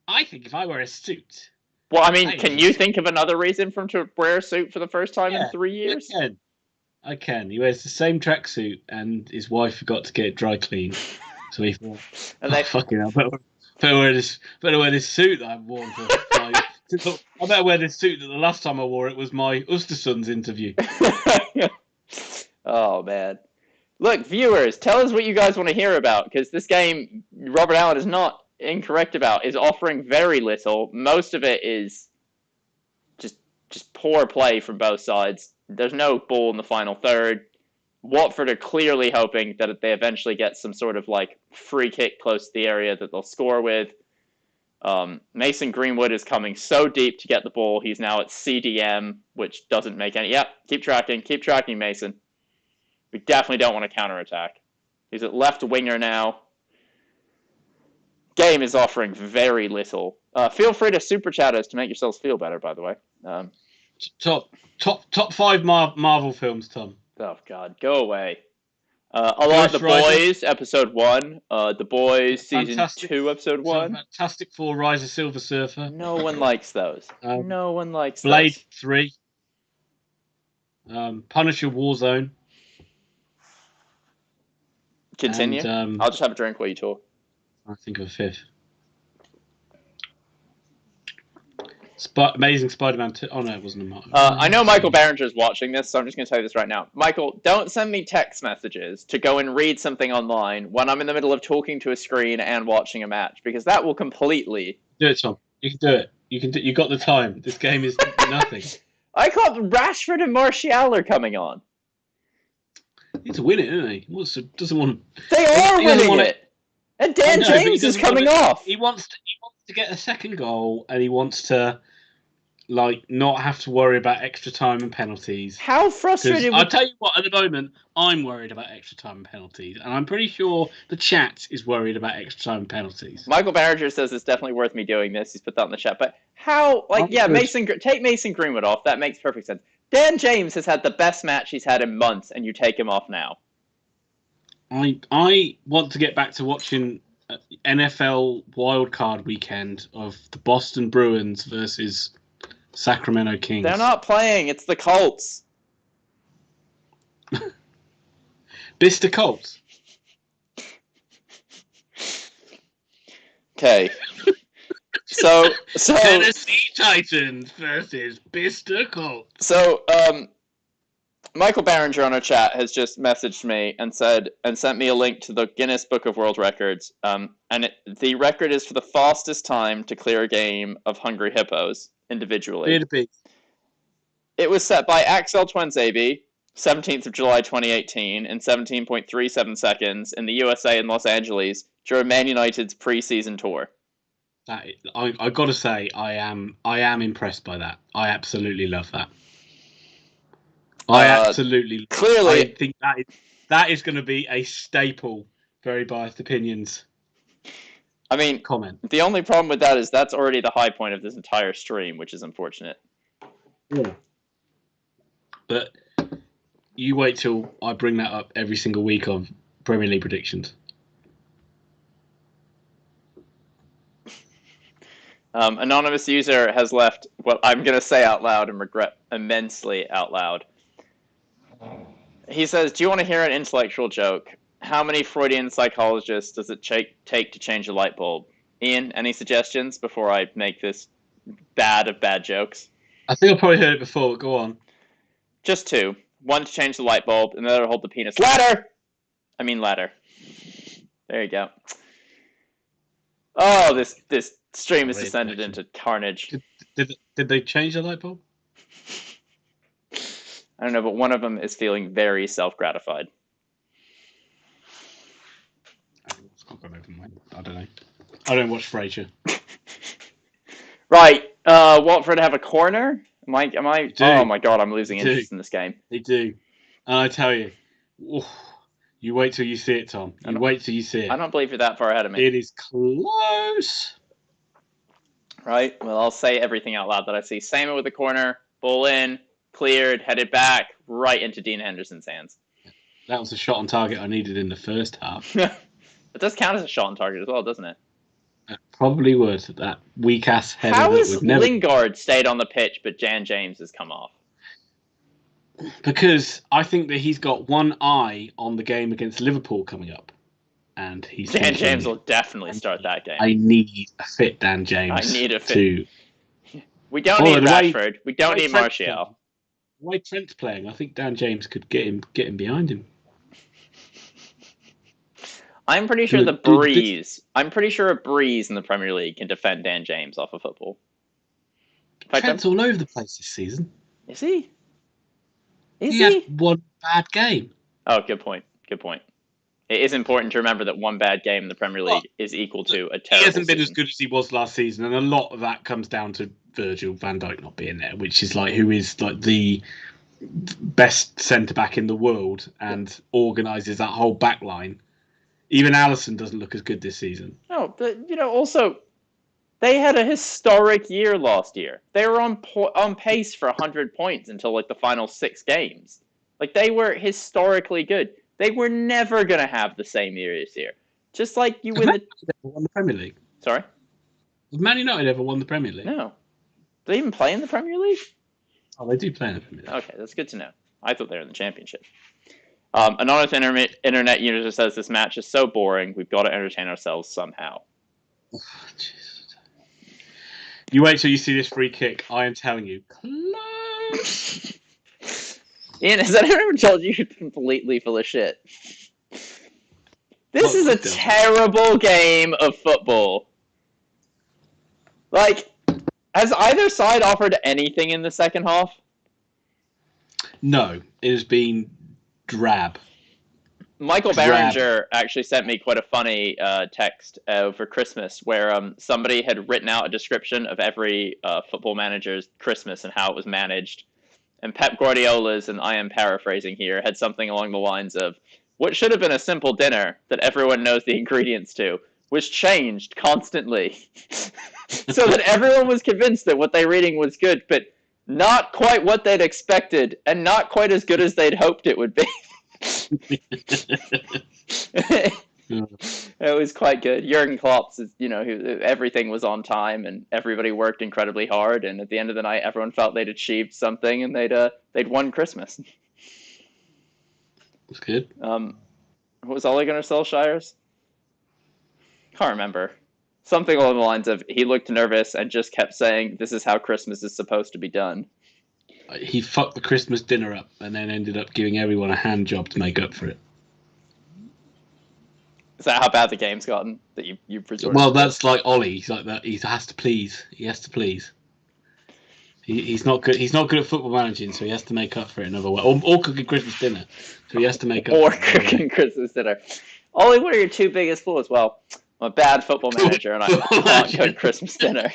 I think if I wear a suit. Well, I mean, can you think of another reason for him to wear a suit for the first time in 3 years? I can. He wears the same tracksuit, and his wife forgot to get it dry cleaned. So he thought, fucking hell, better wear this suit that I've worn for. I better wear this suit that the last time I wore it was my Östersund's interview. Oh, man. Look, viewers, tell us what you guys want to hear about, because this game, Robert Allen is not incorrect about, is offering very little. Most of it is just poor play from both sides. There's no ball in the final third. Watford are clearly hoping that they eventually get some sort of like free kick close to the area that they'll score with. Mason Greenwood is coming so deep to get the ball. He's now at CDM, which doesn't make any... Yep, keep tracking, Mason. We definitely don't want to counterattack. He's at left winger now. Game is offering very little. Feel free to super chat us to make yourselves feel better, by the way. Top 5 Marvel films, Tom. Oh, God. Go away. A lot of The Boys, episode 1. The Boys, season 2, episode 1. Fantastic Four, Rise of Silver Surfer. No one likes those. No one likes Blade those. 3. Punisher Warzone. Continue. And, I'll just have a drink while you talk. I think of a 5th. Amazing Spider-Man 2. Oh, no, it wasn't a Marvel. I know Michael Barringer's watching this, so I'm just going to tell you this right now. Michael, don't send me text messages to go and read something online when I'm in the middle of talking to a screen and watching a match, because that will completely... Do it, Tom. You can do it. You got the time. This game is nothing. I thought Rashford and Martial are coming on. He needs to win it, doesn't he? Doesn't want... They are winning it! And Dan James is coming off. He wants to get a second goal, and he wants to not have to worry about extra time and penalties. How frustrating! I'll tell you what. At the moment, I'm worried about extra time and penalties, and I'm pretty sure the chat is worried about extra time and penalties. Michael Barringer says it's definitely worth me doing this. He's put that in the chat. But how? Take Mason Greenwood off. That makes perfect sense. Dan James has had the best match he's had in months, and you take him off now. I want to get back to watching NFL wildcard weekend of the Boston Bruins versus Sacramento Kings. They're not playing. It's the Colts. Bicester Colts. Okay. So Tennessee Titans versus Bicester Colts. So Michael Barringer on our chat has just messaged me and sent me a link to the Guinness Book of World Records. The record is for the fastest time to clear a game of Hungry Hippos individually. It was set by Axel Twenzaby, 17th of July 2018, in 17.37 seconds in the USA and Los Angeles during Man United's preseason tour. I got to say, I am impressed by that. I absolutely love that. Clearly, I think that is going to be a staple. Very biased opinions. I mean, comment. The only problem with that is that's already the high point of this entire stream, which is unfortunate. Yeah. But you wait till I bring that up every single week of Premier League predictions. Anonymous user has left what I'm going to say out loud and regret immensely out loud. He says, do you want to hear an intellectual joke? How many Freudian psychologists does it take to change a light bulb? Ian, any suggestions before I make this bad of bad jokes? I think I've probably heard it before, but go on. Just two. One to change the light bulb, and the other to hold the penis. Ladder! There you go. Oh, this stream has descended into carnage. Did they change the light bulb? I don't know, but one of them is feeling very self-gratified. I don't know. I don't watch Frasier. Right. Watford have a corner. Am I? Oh my god, I'm losing interest in this game. They do. And I tell you, you wait till you see it, Tom. Wait till you see it. I don't believe you're that far ahead of me. It is close. Right. Well, I'll say everything out loud that I see. Samer with the corner, ball in, cleared, headed back, right into Dean Henderson's hands. That was a shot on target I needed in the first half. It does count as a shot on target as well, doesn't it? It probably would. That weak-ass header. How has Lingard stayed on the pitch, but Dan James has come off? Because I think that he's got one eye on the game against Liverpool coming up. And he's Dan James will definitely start that game. I need a fit Dan James. I need a fit. We don't need Rashford. We don't need Martial. The way Trent's playing, I think Dan James could get him behind him. I'm pretty sure I'm pretty sure a breeze in the Premier League can defend Dan James off of football. Trent's all over the place this season. Is he? He had one bad game. Oh, good point. Good point. It is important to remember that one bad game in the Premier League is equal to a terrible He hasn't been season. as good as he was last season, and a lot of that comes down to Virgil van Dijk not being there, which is who is the best centre-back in the world and organises that whole back line. Even Alisson doesn't look as good this season. No, but also they had a historic year last year. They were on pace for 100 points until the final 6 games. They were historically good. They were never going to have the same year this year. Just like you win Man United ever won the Premier League? Sorry? Has Man United ever won the Premier League? No. Do they even play in the Premier League? Oh, they do play in the Premier League. Okay, that's good to know. I thought they were in the Championship. Anonymous internet user says this match is so boring, we've got to entertain ourselves somehow. Oh, Jesus. You wait till you see this free kick. I am telling you. Close. Ian, has anyone ever told you you're completely full of shit? This is a terrible game of football. Has either side offered anything in the second half? No, it has been drab. Michael Barringer actually sent me quite a funny text over Christmas where somebody had written out a description of every football manager's Christmas and how it was managed. And Pep Guardiola's, and I am paraphrasing here, had something along the lines of, what should have been a simple dinner that everyone knows the ingredients to, was changed constantly. So that everyone was convinced that what they were eating was good, but not quite what they'd expected, and not quite as good as they'd hoped it would be. It was quite good. Jurgen Klopp's, everything was on time and everybody worked incredibly hard. And at the end of the night, everyone felt they'd achieved something and they'd won Christmas. That's good. What was Ole Gunnar Solskjaer's? Can't remember. Something along the lines of he looked nervous and just kept saying, "This is how Christmas is supposed to be done." He fucked the Christmas dinner up and then ended up giving everyone a hand job to make up for it. Is that how bad the game's gotten? That you've resorted Well, to? that's like Ollie. He's like that. He has to please. He's not good. He's not good at football managing, so he has to make up for it another way. Or cooking Christmas dinner, so he has to make up. Or cooking Christmas dinner. Ollie, what are your two biggest flaws? Well, I'm a bad football manager, and I can't cook Christmas dinner.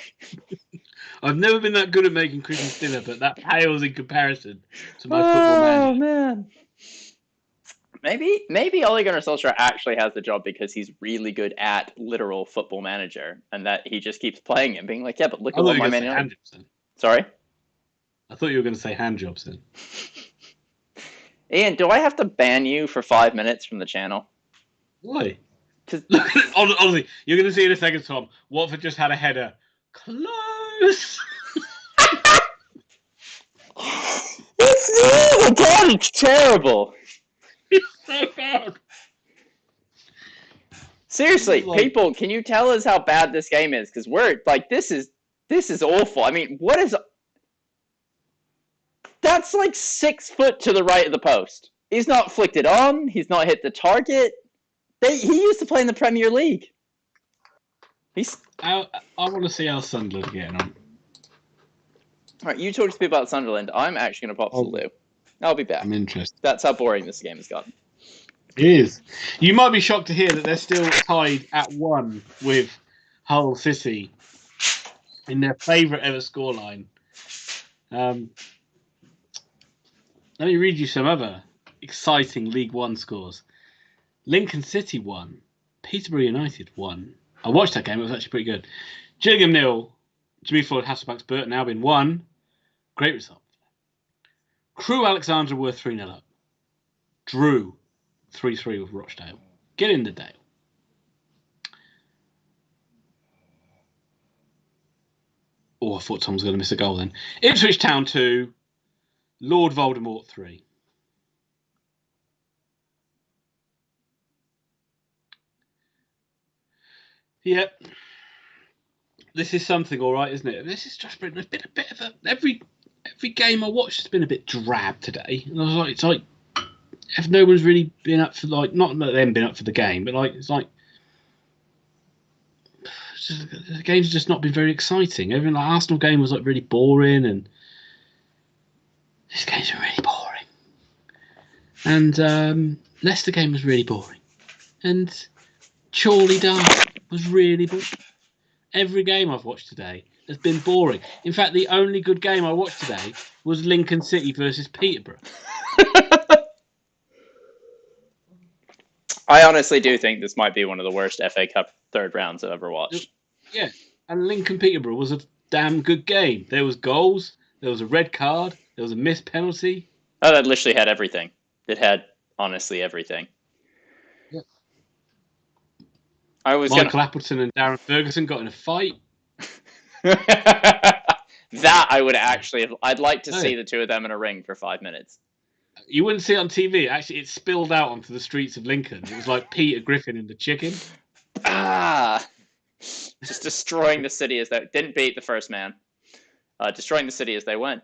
I've never been that good at making Christmas dinner, but that pales in comparison to my football manager. Oh man. Maybe Ole Gunnar Solskjaer actually has the job because he's really good at literal football manager, and that he just keeps playing it, being like, yeah, but look at what my Man Utd. Sorry? I thought you were going to say hand jobs then. Ian, do I have to ban you for 5 minutes from the channel? Why? Honestly, you're going to see in a second, Tom. Watford just had a header. Close! Oh my god, it's terrible! It's so bad! Seriously, people, can you tell us how bad this game is? Because we're, like, this is awful. I mean, what is... That's like 6 foot to the right of the post. He's not flicked it on. He's not hit the target. He used to play in the Premier League. I want to see how Sunderland are getting on. All right, you talk to me about Sunderland. I'm actually going to pop to the loo. I'll be back. I'm interested. That's how boring this game has gotten. It is. You might be shocked to hear that they're still tied at 1 with Hull City in their favourite ever scoreline. Let me read you some other exciting League One scores. Lincoln City won. Peterborough United won. I watched that game. It was actually pretty good. Gillingham 0. Jimmy Ford, Hasselback's Burton Albion 1. Great result. Crewe Alexandra were 3-0 up. Drew 3-3 with Rochdale. Get in the Dale. Oh, I thought Tom was going to miss a goal then. Ipswich Town 2. Lord Voldemort 3. Yep. This is something, all right, isn't it? This is just been a bit of a... Every game I watched has been a bit drab today. And I was like, it's like... If no one's really been up for, like... Not that they haven't been up for the game, but, like, it's like... The game's just not been very exciting. Even the Arsenal game was, like, really boring, and... This game's been really boring. And Leicester game was really boring. And Chorley Derby was really boring. Every game I've watched today has been boring. In fact, the only good game I watched today was Lincoln City versus Peterborough. I honestly do think this might be one of the worst FA Cup third rounds I've ever watched. Yeah, and Lincoln Peterborough was a damn good game. There was goals, there was a red card, there was a missed penalty. Oh, that literally had everything. It had, honestly, everything. Yeah. Michael Appleton and Darren Ferguson got in a fight. That I would actually... I'd like to see the two of them in a ring for 5 minutes. You wouldn't see it on TV. Actually, it spilled out onto the streets of Lincoln. It was like Peter Griffin and the Chicken. Just destroying the city as they... Didn't beat the first man. Destroying the city as they went.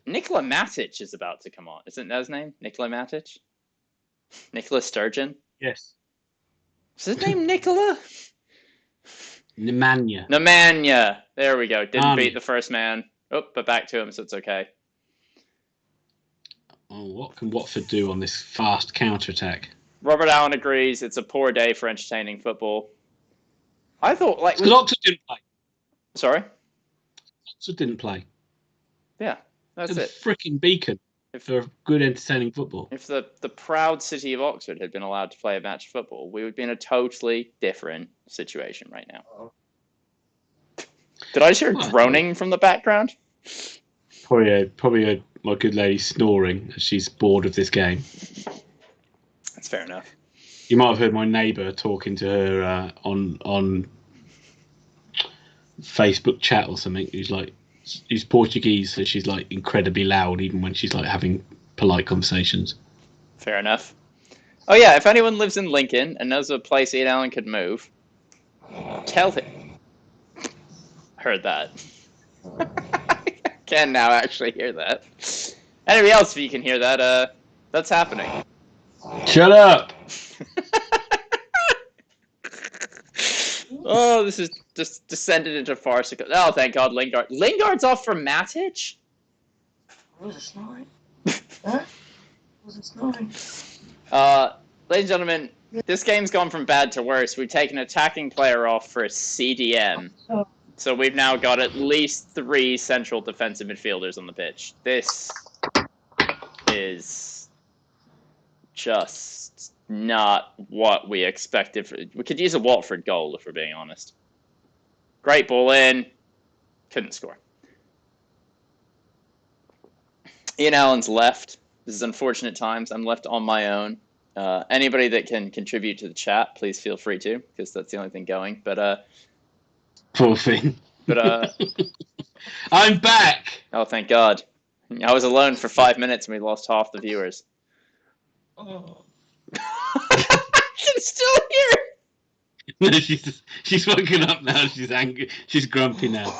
Nikola Matic is about to come on. Isn't that his name? Nikola Matic? Nicola Sturgeon? Yes. Is his name Nikola? Nemanja. There we go. Didn't beat the first man. Oh, but back to him, so it's okay. Oh, what can Watford do on this fast counter-attack? Robert Allen agrees it's a poor day for entertaining football. I thought, like... Because Oxford didn't play. Sorry? Oxford didn't play. Yeah, that's it. Freaking beacon for good entertaining football. If the proud city of Oxford had been allowed to play a match of football, we would be in a totally different situation right now. Did I just hear groaning from the background? Probably my good lady snoring as she's bored of this game. That's fair enough. You might have heard my neighbour talking to her on Facebook chat or something. He's Portuguese, so she's like incredibly loud even when she's like having polite conversations. Fair enough. Oh yeah, if anyone lives in Lincoln and knows of a place Ian Allen could move, tell him. Heard that. Can now actually hear that. Anybody else, if you can hear that, that's happening. Shut up! Oh, this is just descended into farcical. Oh, thank God, Lingard. Lingard's off for Matic? Was it snoring? Huh? Was it snoring? Ladies and gentlemen, this game's gone from bad to worse. We've taken an attacking player off for a CDM. So we've now got at least 3 central defensive midfielders on the pitch. This is just not what we expected. We could use a Watford goal, if we're being honest. Great ball in. Couldn't score. Ian Allen's left. This is unfortunate times. I'm left on my own. Anybody that can contribute to the chat, please feel free to, because that's the only thing going. But poor thing. But I'm back. Oh, thank God. I was alone for 5 minutes and we lost half the viewers. Oh. She's still here. No, she's woken up now. She's angry. She's grumpy now.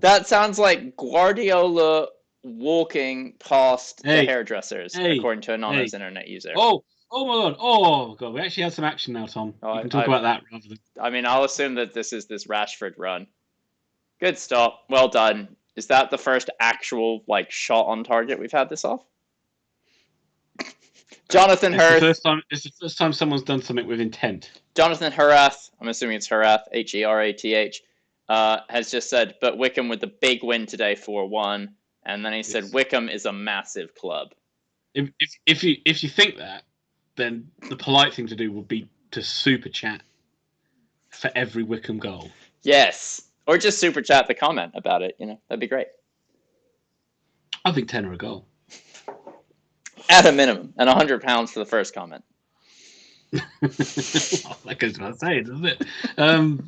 That sounds like Guardiola walking past the hairdressers, according to an anonymous internet user. Oh my God! We actually had some action now, Tom. You can talk about that rather than. I mean, I'll assume that this is this Rashford run. Good stop. Well done. Is that the first actual shot on target we've had this off? Jonathan Hurth. It's the first time someone's done something with intent. Jonathan Herath, I'm assuming it's Herath, Herath, has just said, but Wickham with the big win today, 4-1. And then he said, Wickham is a massive club. If you think that, then the polite thing to do would be to super chat for every Wickham goal. Yes. Or just super chat the comment about it. That'd be great. I think 10 a goal. At a minimum. And £100 for the first comment. Well, that goes without saying, doesn't it? And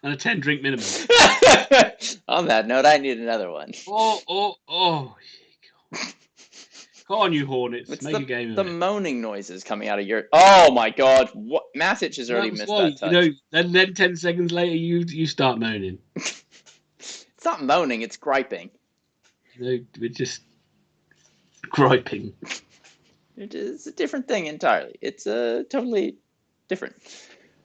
a 10 drink minimum. On that note, I need another one. Oh. Go on, you Hornets. Make a game of it. The moaning noises coming out of your... Oh, my God. What? Matic has already missed that touch. Then 10 seconds later, you start moaning. It's not moaning, it's griping. We're just griping. It's a different thing entirely. It's totally different.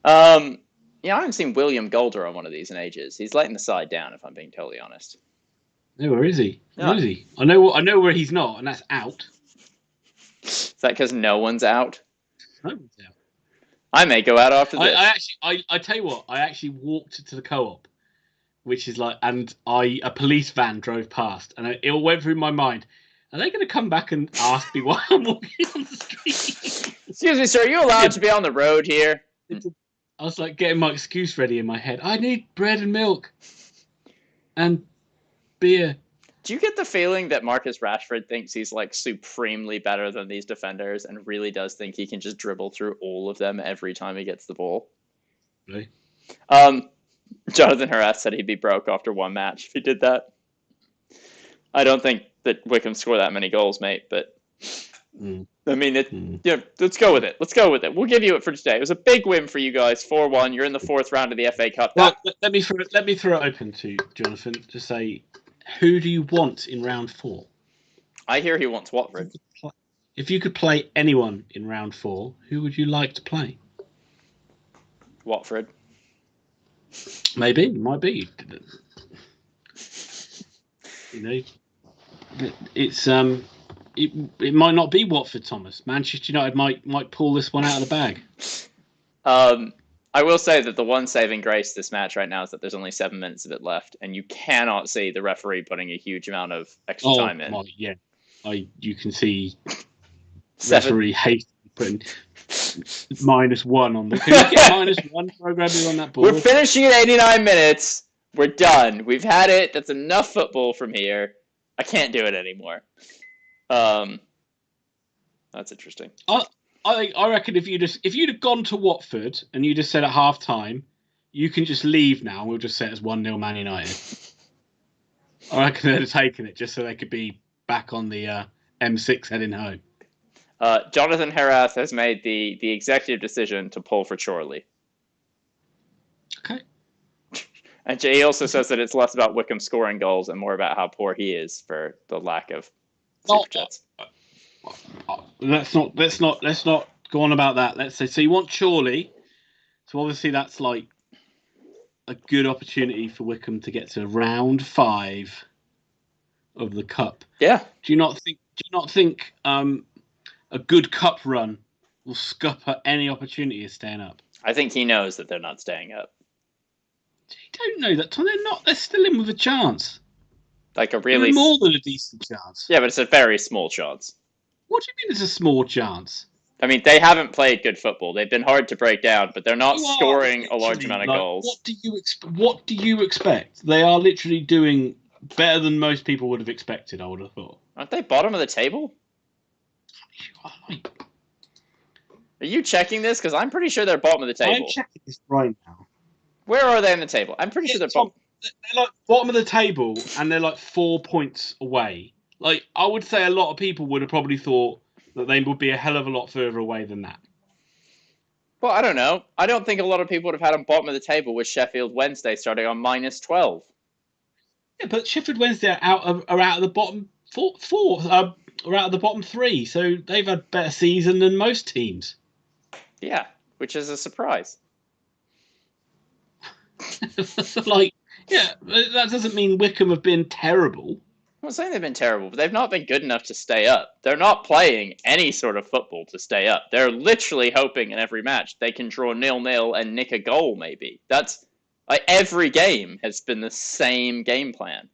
I haven't seen William Golder on one of these in ages. He's letting the side down, if I'm being totally honest. No, where is he? Where is he? I know where he's not, and that's out. Is that because no one's out? No one's out. I may go out after this. I tell you what. I actually walked to the co-op, which is and a police van drove past, and it all went through my mind. Are they going to come back and ask me why I'm walking on the street? Excuse me, sir. Are you allowed to be on the road here? I was getting my excuse ready in my head. I need bread and milk. And beer. Do you get the feeling that Marcus Rashford thinks he's supremely better than these defenders and really does think he can just dribble through all of them every time he gets the ball? Really? Jonathan Harass said he'd be broke after one match if he did that. I don't think that Wickham score that many goals, mate, but I mean, let's go with it. Let's go with it. We'll give you it for today. It was a big win for you guys, 4-1. You're in the 4th round of the FA Cup. Well, let me throw it open to Jonathan to say, who do you want in round 4? I hear he wants Watford. If you could play anyone in round 4, who would you like to play? Watford. Maybe, might be. It's it might not be Watford, Thomas. Manchester United might pull this one out of the bag. I will say that the one saving grace this match right now is that there's only 7 minutes of it left, and you cannot see the referee putting a huge amount of extra time in. Yeah, you can see referee hastily putting -1 on the. Can you get -1 programming on that board? We're finishing at 89 minutes. We're done. We've had it. That's enough football from here. I can't do it anymore. That's interesting. I reckon if you'd have gone to Watford and you just said at half time, you can just leave now and we'll just set as 1-0 Man United. I reckon they'd have taken it just so they could be back on the M6 heading home. Jonathan Herath has made the executive decision to pull for Chorley. Okay. And he also says that it's less about Wickham scoring goals and more about how poor he is for the lack of Superchats. Let's not go on about that. Let's say, so you want Chorley. So obviously that's like a good opportunity for Wickham to get to round 5 of the cup. Yeah. Do you not think a good cup run will scupper any opportunity of staying up? I think he knows that they're not staying up. You don't know that, Tom. They're not. They're still in with a chance. Like a really more than a decent chance. Yeah, but it's a very small chance. What do you mean it's a small chance? I mean, they haven't played good football. They've been hard to break down, but they're not scoring a large amount of goals. What do you expect? They are literally doing better than most people would have expected, I would have thought. Aren't they bottom of the table? Are you checking this? Because I'm pretty sure they're bottom of the table. I'm checking this right now. Where are they in the table? I'm pretty sure they're bottom. They're like bottom of the table, and they're like 4 points away. Like, I would say a lot of people would have probably thought that they would be a hell of a lot further away than that. Well, I don't know. I don't think a lot of people would have had them bottom of the table with Sheffield Wednesday starting on -12. Yeah, but Sheffield Wednesday are out of the bottom four, are out of the bottom 3, so they've had a better season than most teams. Yeah, which is a surprise. Like, yeah, that doesn't mean Wickham have been terrible. I'm not saying they've been terrible, but they've not been good enough to stay up. They're not playing any sort of football to stay up. They're literally hoping in every match they can draw 0-0 and nick a goal, maybe. That's like every game has been the same game plan.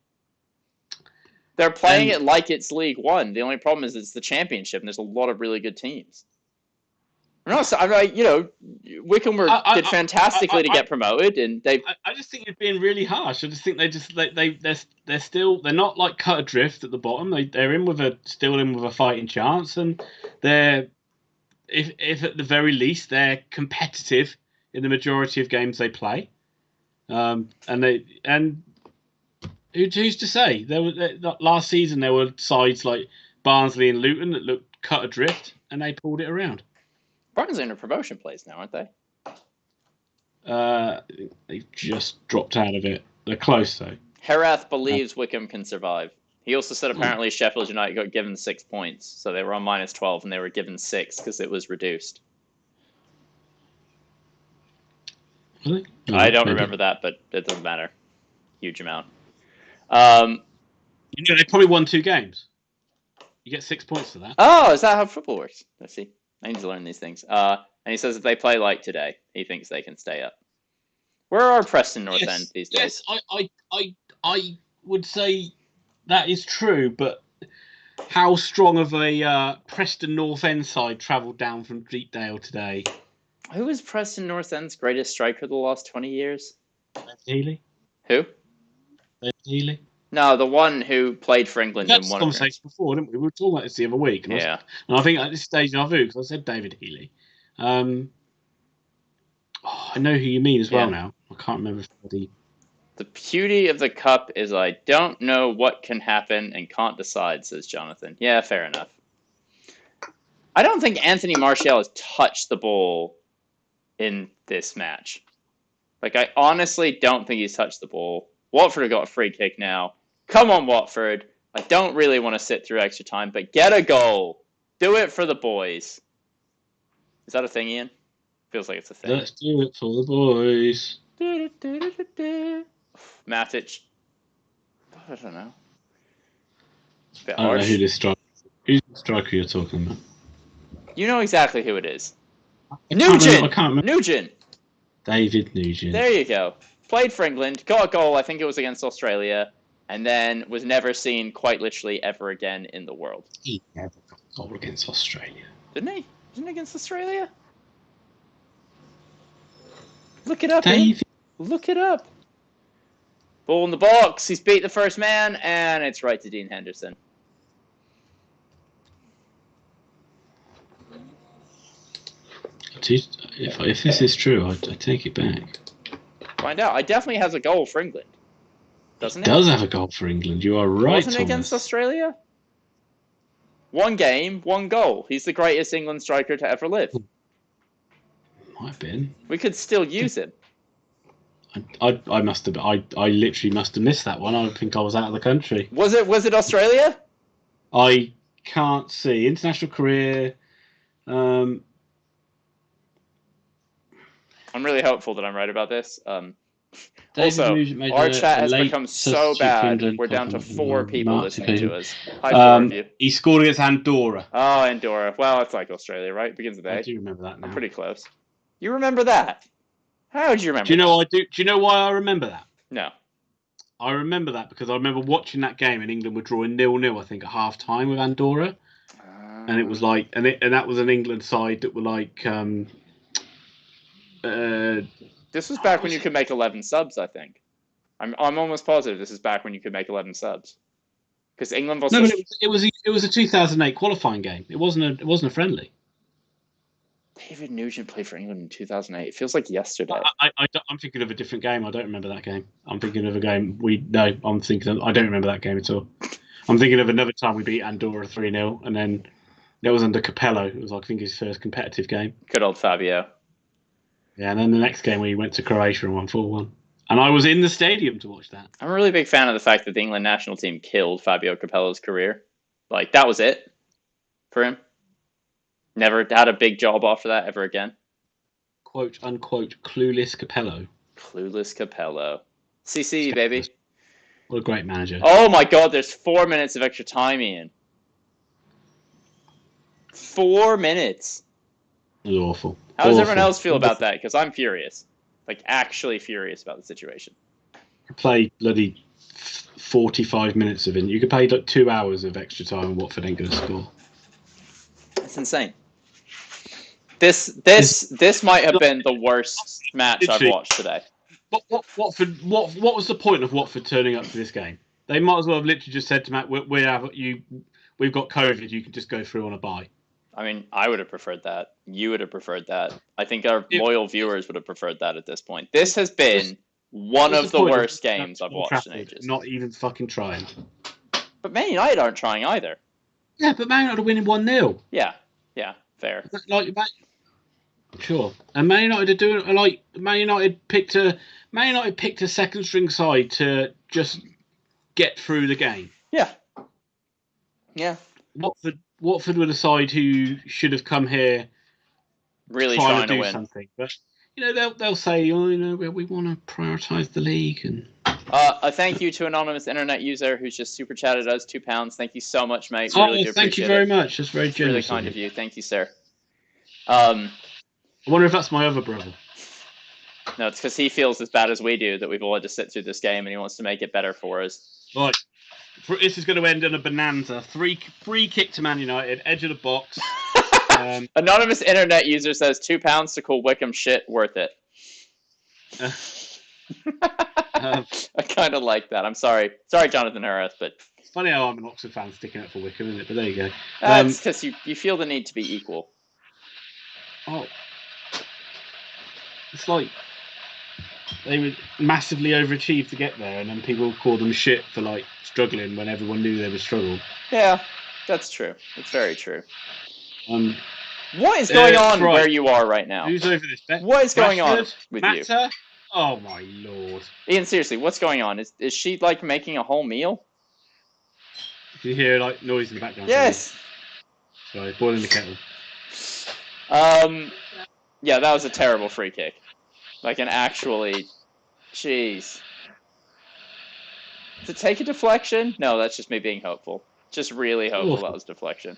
They're playing it like it's League One. The only problem is it's the Championship, and there's a lot of really good teams. I'm like, Wickham did fantastically to get promoted, and they. I just think you're being really harsh. I just think they're not like cut adrift at the bottom. They're still in with a fighting chance, and they're if at the very least they're competitive in the majority of games they play. And who's to say? Last season there were sides like Barnsley and Luton that looked cut adrift, and they pulled it around. Barnsley in a promotion place now, aren't they? They've just dropped out of it. They're close, though. Herath believes Wickham can survive. He also said apparently Sheffield United got given 6 points, so they were on -12 and they were given 6 because it was reduced. Really? I don't remember that, but it doesn't matter. Huge amount. They probably won 2 games. You get 6 points for that. Oh, is that how football works? Let's see. I need to learn these things. And he says if they play like today, he thinks they can stay up. Where are Preston North End these days? Yes, I would say that is true, but how strong of a Preston North End side travelled down from Deepdale today? Who is Preston North End's greatest striker the last 20 years? David Healy. Who? David Healy. No, the one who played for England and won. We had this conversation before, didn't we? We were talking about this the other week. And I think at this stage, because I said David Healy. I know who you mean as well now. I can't remember. The beauty of the cup is I don't know what can happen and can't decide, says Jonathan. Yeah, fair enough. I don't think Anthony Martial has touched the ball in this match. Like, I honestly don't think he's touched the ball. Watford have got a free kick now. Come on, Watford. I don't really want to sit through extra time, but get a goal. Do it for the boys. Is that a thing, Ian? Feels like it's a thing. Let's do it for the boys. Matic. I don't know. It's a bit I don't harsh. know who this striker is. Who's the striker you're talking about? You know exactly who it is. I can't remember. Nugent. David Nugent. There you go. Played for England, got a goal, I think it was against Australia, and then was never seen quite literally ever again in the world. He never got a goal against Australia. Didn't he? Wasn't he against Australia? Look it up, David. Look it up. Ball in the box. He's beat the first man, and it's right to Dean Henderson. If this is true, I take it back. Find out. I definitely has a goal for England. Doesn't it? Does have a goal for England. You are right. Wasn't it against Australia? 1 game, 1 goal. He's the greatest England striker to ever live. Might have been. We could still use him. I must have. I literally must have missed that one. I think I was out of the country. Was it Australia? I can't see international career. I'm really hopeful that I'm right about this. Also, our chat has become so bad. We're down to 4 people listening to us. Hi, 4 of you. He scored against Andorra. Oh, Andorra. Well, it's like Australia, right? Begins with A. I do remember that now. I'm pretty close. You remember that? How would you remember? Do you know? Do you know why I remember that? No. I remember that because I remember watching that game and England were drawing 0-0, I think, at half time with Andorra. And it was like, and that was an England side that were like. This was back when you could make 11 subs, I think. I'm almost positive this is back when you could make 11 subs. Because England was. No, but it was a 2008 qualifying game. It wasn't a friendly. David Nugent played for England in 2008. It feels like yesterday. I'm thinking of a different game. I don't remember that game. I'm thinking of a game I don't remember that game at all. I'm thinking of another time we beat Andorra 3-0, and then that was under Capello. It was, I think, his first competitive game. Good old Fabio. Yeah, and then the next game we went to Croatia and won 4-1. And I was in the stadium to watch that. I'm a really big fan of the fact that the England national team killed Fabio Capello's career. Like, that was it for him. Never had a big job after that ever again. Quote, unquote, clueless Capello. Clueless Capello. CC, baby. What a great manager. Oh my god, there's 4 minutes of extra time, Ian. 4 minutes. It was awful. How does everyone else feel about that? Because I'm furious. Like, actually furious about the situation. You play bloody 45 minutes of it. You could play like 2 hours of extra time and Watford ain't going to score. That's insane. This might have been the worst match I've watched today. But Watford, what was the point of Watford turning up to this game? They might as well have literally just said to Matt, we've got COVID, you can just go through on a bye. I mean, I would have preferred that. You would have preferred that. I think our loyal viewers would have preferred that at this point. This has been one of the worst games I've watched in ages. Not even fucking trying. But Man United aren't trying either. Yeah, but Man United are winning 1-0. Yeah, fair. Sure. And Man United are doing Man United picked a second string side to just get through the game. Yeah. Watford were the side who should have come here really trying to do win something. But they'll say, we want to prioritise the league. And a thank you to anonymous internet user who's just super chatted us £2. Thank you so much, mate. Really do thank you very much. That's very generous. Really kind of you. Thank you, sir. I wonder if that's my other brother. No, it's because he feels as bad as we do that we've all had to sit through this game, and he wants to make it better for us. Right. This is going to end in a bonanza. Free kick to Man United, edge of the box. Anonymous internet user says £2 to call Wickham shit, worth it. I kind of like that. I'm sorry, Jonathan Harris, but it's funny how I'm an Oxford fan sticking up for Wickham, isn't it? But there you go. That's because you feel the need to be equal. Oh, it's like they would massively overachieve to get there, and then people call them shit for like struggling when everyone knew they would struggle. Yeah, that's true. It's very true. What is going on where you are right now? Who's over this bet? What is going on with Matter? you? Oh my lord! Ian, seriously, what's going on? Is she like making a whole meal? Do you hear like noise in the background? Yes. Sorry, boiling the kettle. Yeah, that was a terrible free kick. Like an actually, jeez. To take a deflection? No, that's just me being hopeful. Just really hopeful that was deflection.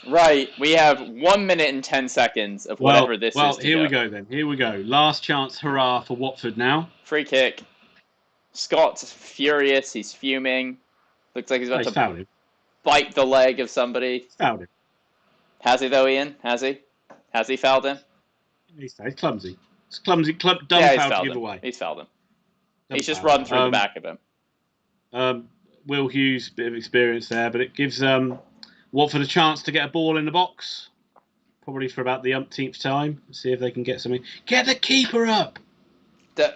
Right, we have 1 minute and 10 seconds of whatever this is. Well, here we go then. Here we go. Last chance, hurrah for Watford now. Free kick. Scott's furious. He's fuming. Looks like he's about to bite the leg of somebody. Fouled him. Has he though, Ian? Has he? Has he fouled him? He's clumsy. It's clumsy. Dumb foul to give away. He's fouled him. He's just run through the back of him. Will Hughes, bit of experience there, but it gives Watford a chance to get a ball in the box. Probably for about the umpteenth time. See if they can get something. Get the keeper up!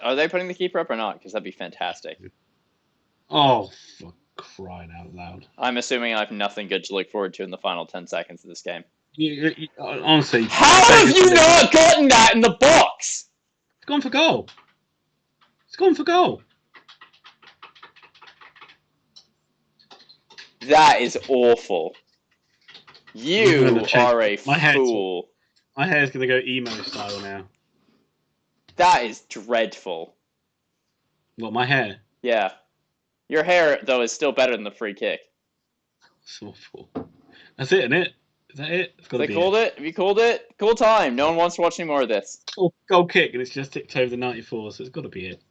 Are they putting the keeper up or not? Because that'd be fantastic. Oh, for crying out loud! I'm assuming I have nothing good to look forward to in the final 10 seconds of this game. Honestly, how have you not gotten that in the box? It's gone for goal. It's gone for goal. That is awful. You are a fool. My hair's going to go emo style now. That is dreadful. What, my hair? Yeah. Your hair, though, is still better than the free kick. It's awful. That's it, isn't it? Is that it? It's got to be it. Have you called it? Cool time. No one wants to watch any more of this. Oh, goal kick, and it's just ticked over the 94, so it's got to be it.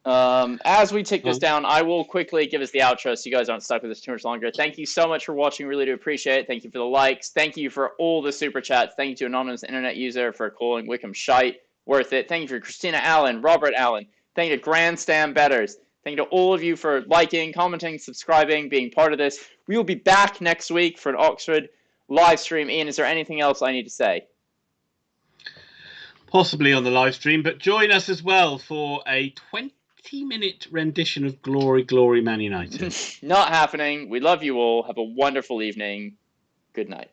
As we tick this down, I will quickly give us the outro so you guys aren't stuck with us too much longer. Thank you so much for watching. Really do appreciate it. Thank you for the likes. Thank you for all the super chats. Thank you to Anonymous Internet User for calling Wickham shite. Worth it. Thank you for Christina Allen, Robert Allen. Thank you to GRANDSTAND Bettors. Thank you to all of you for liking, commenting, subscribing, being part of this. We will be back next week for an Oxford live stream. Ian, is there anything else I need to say? Possibly on the live stream, but join us as well for a 20-minute rendition of Glory, Glory, Man United. Not happening. We love you all. Have a wonderful evening. Good night.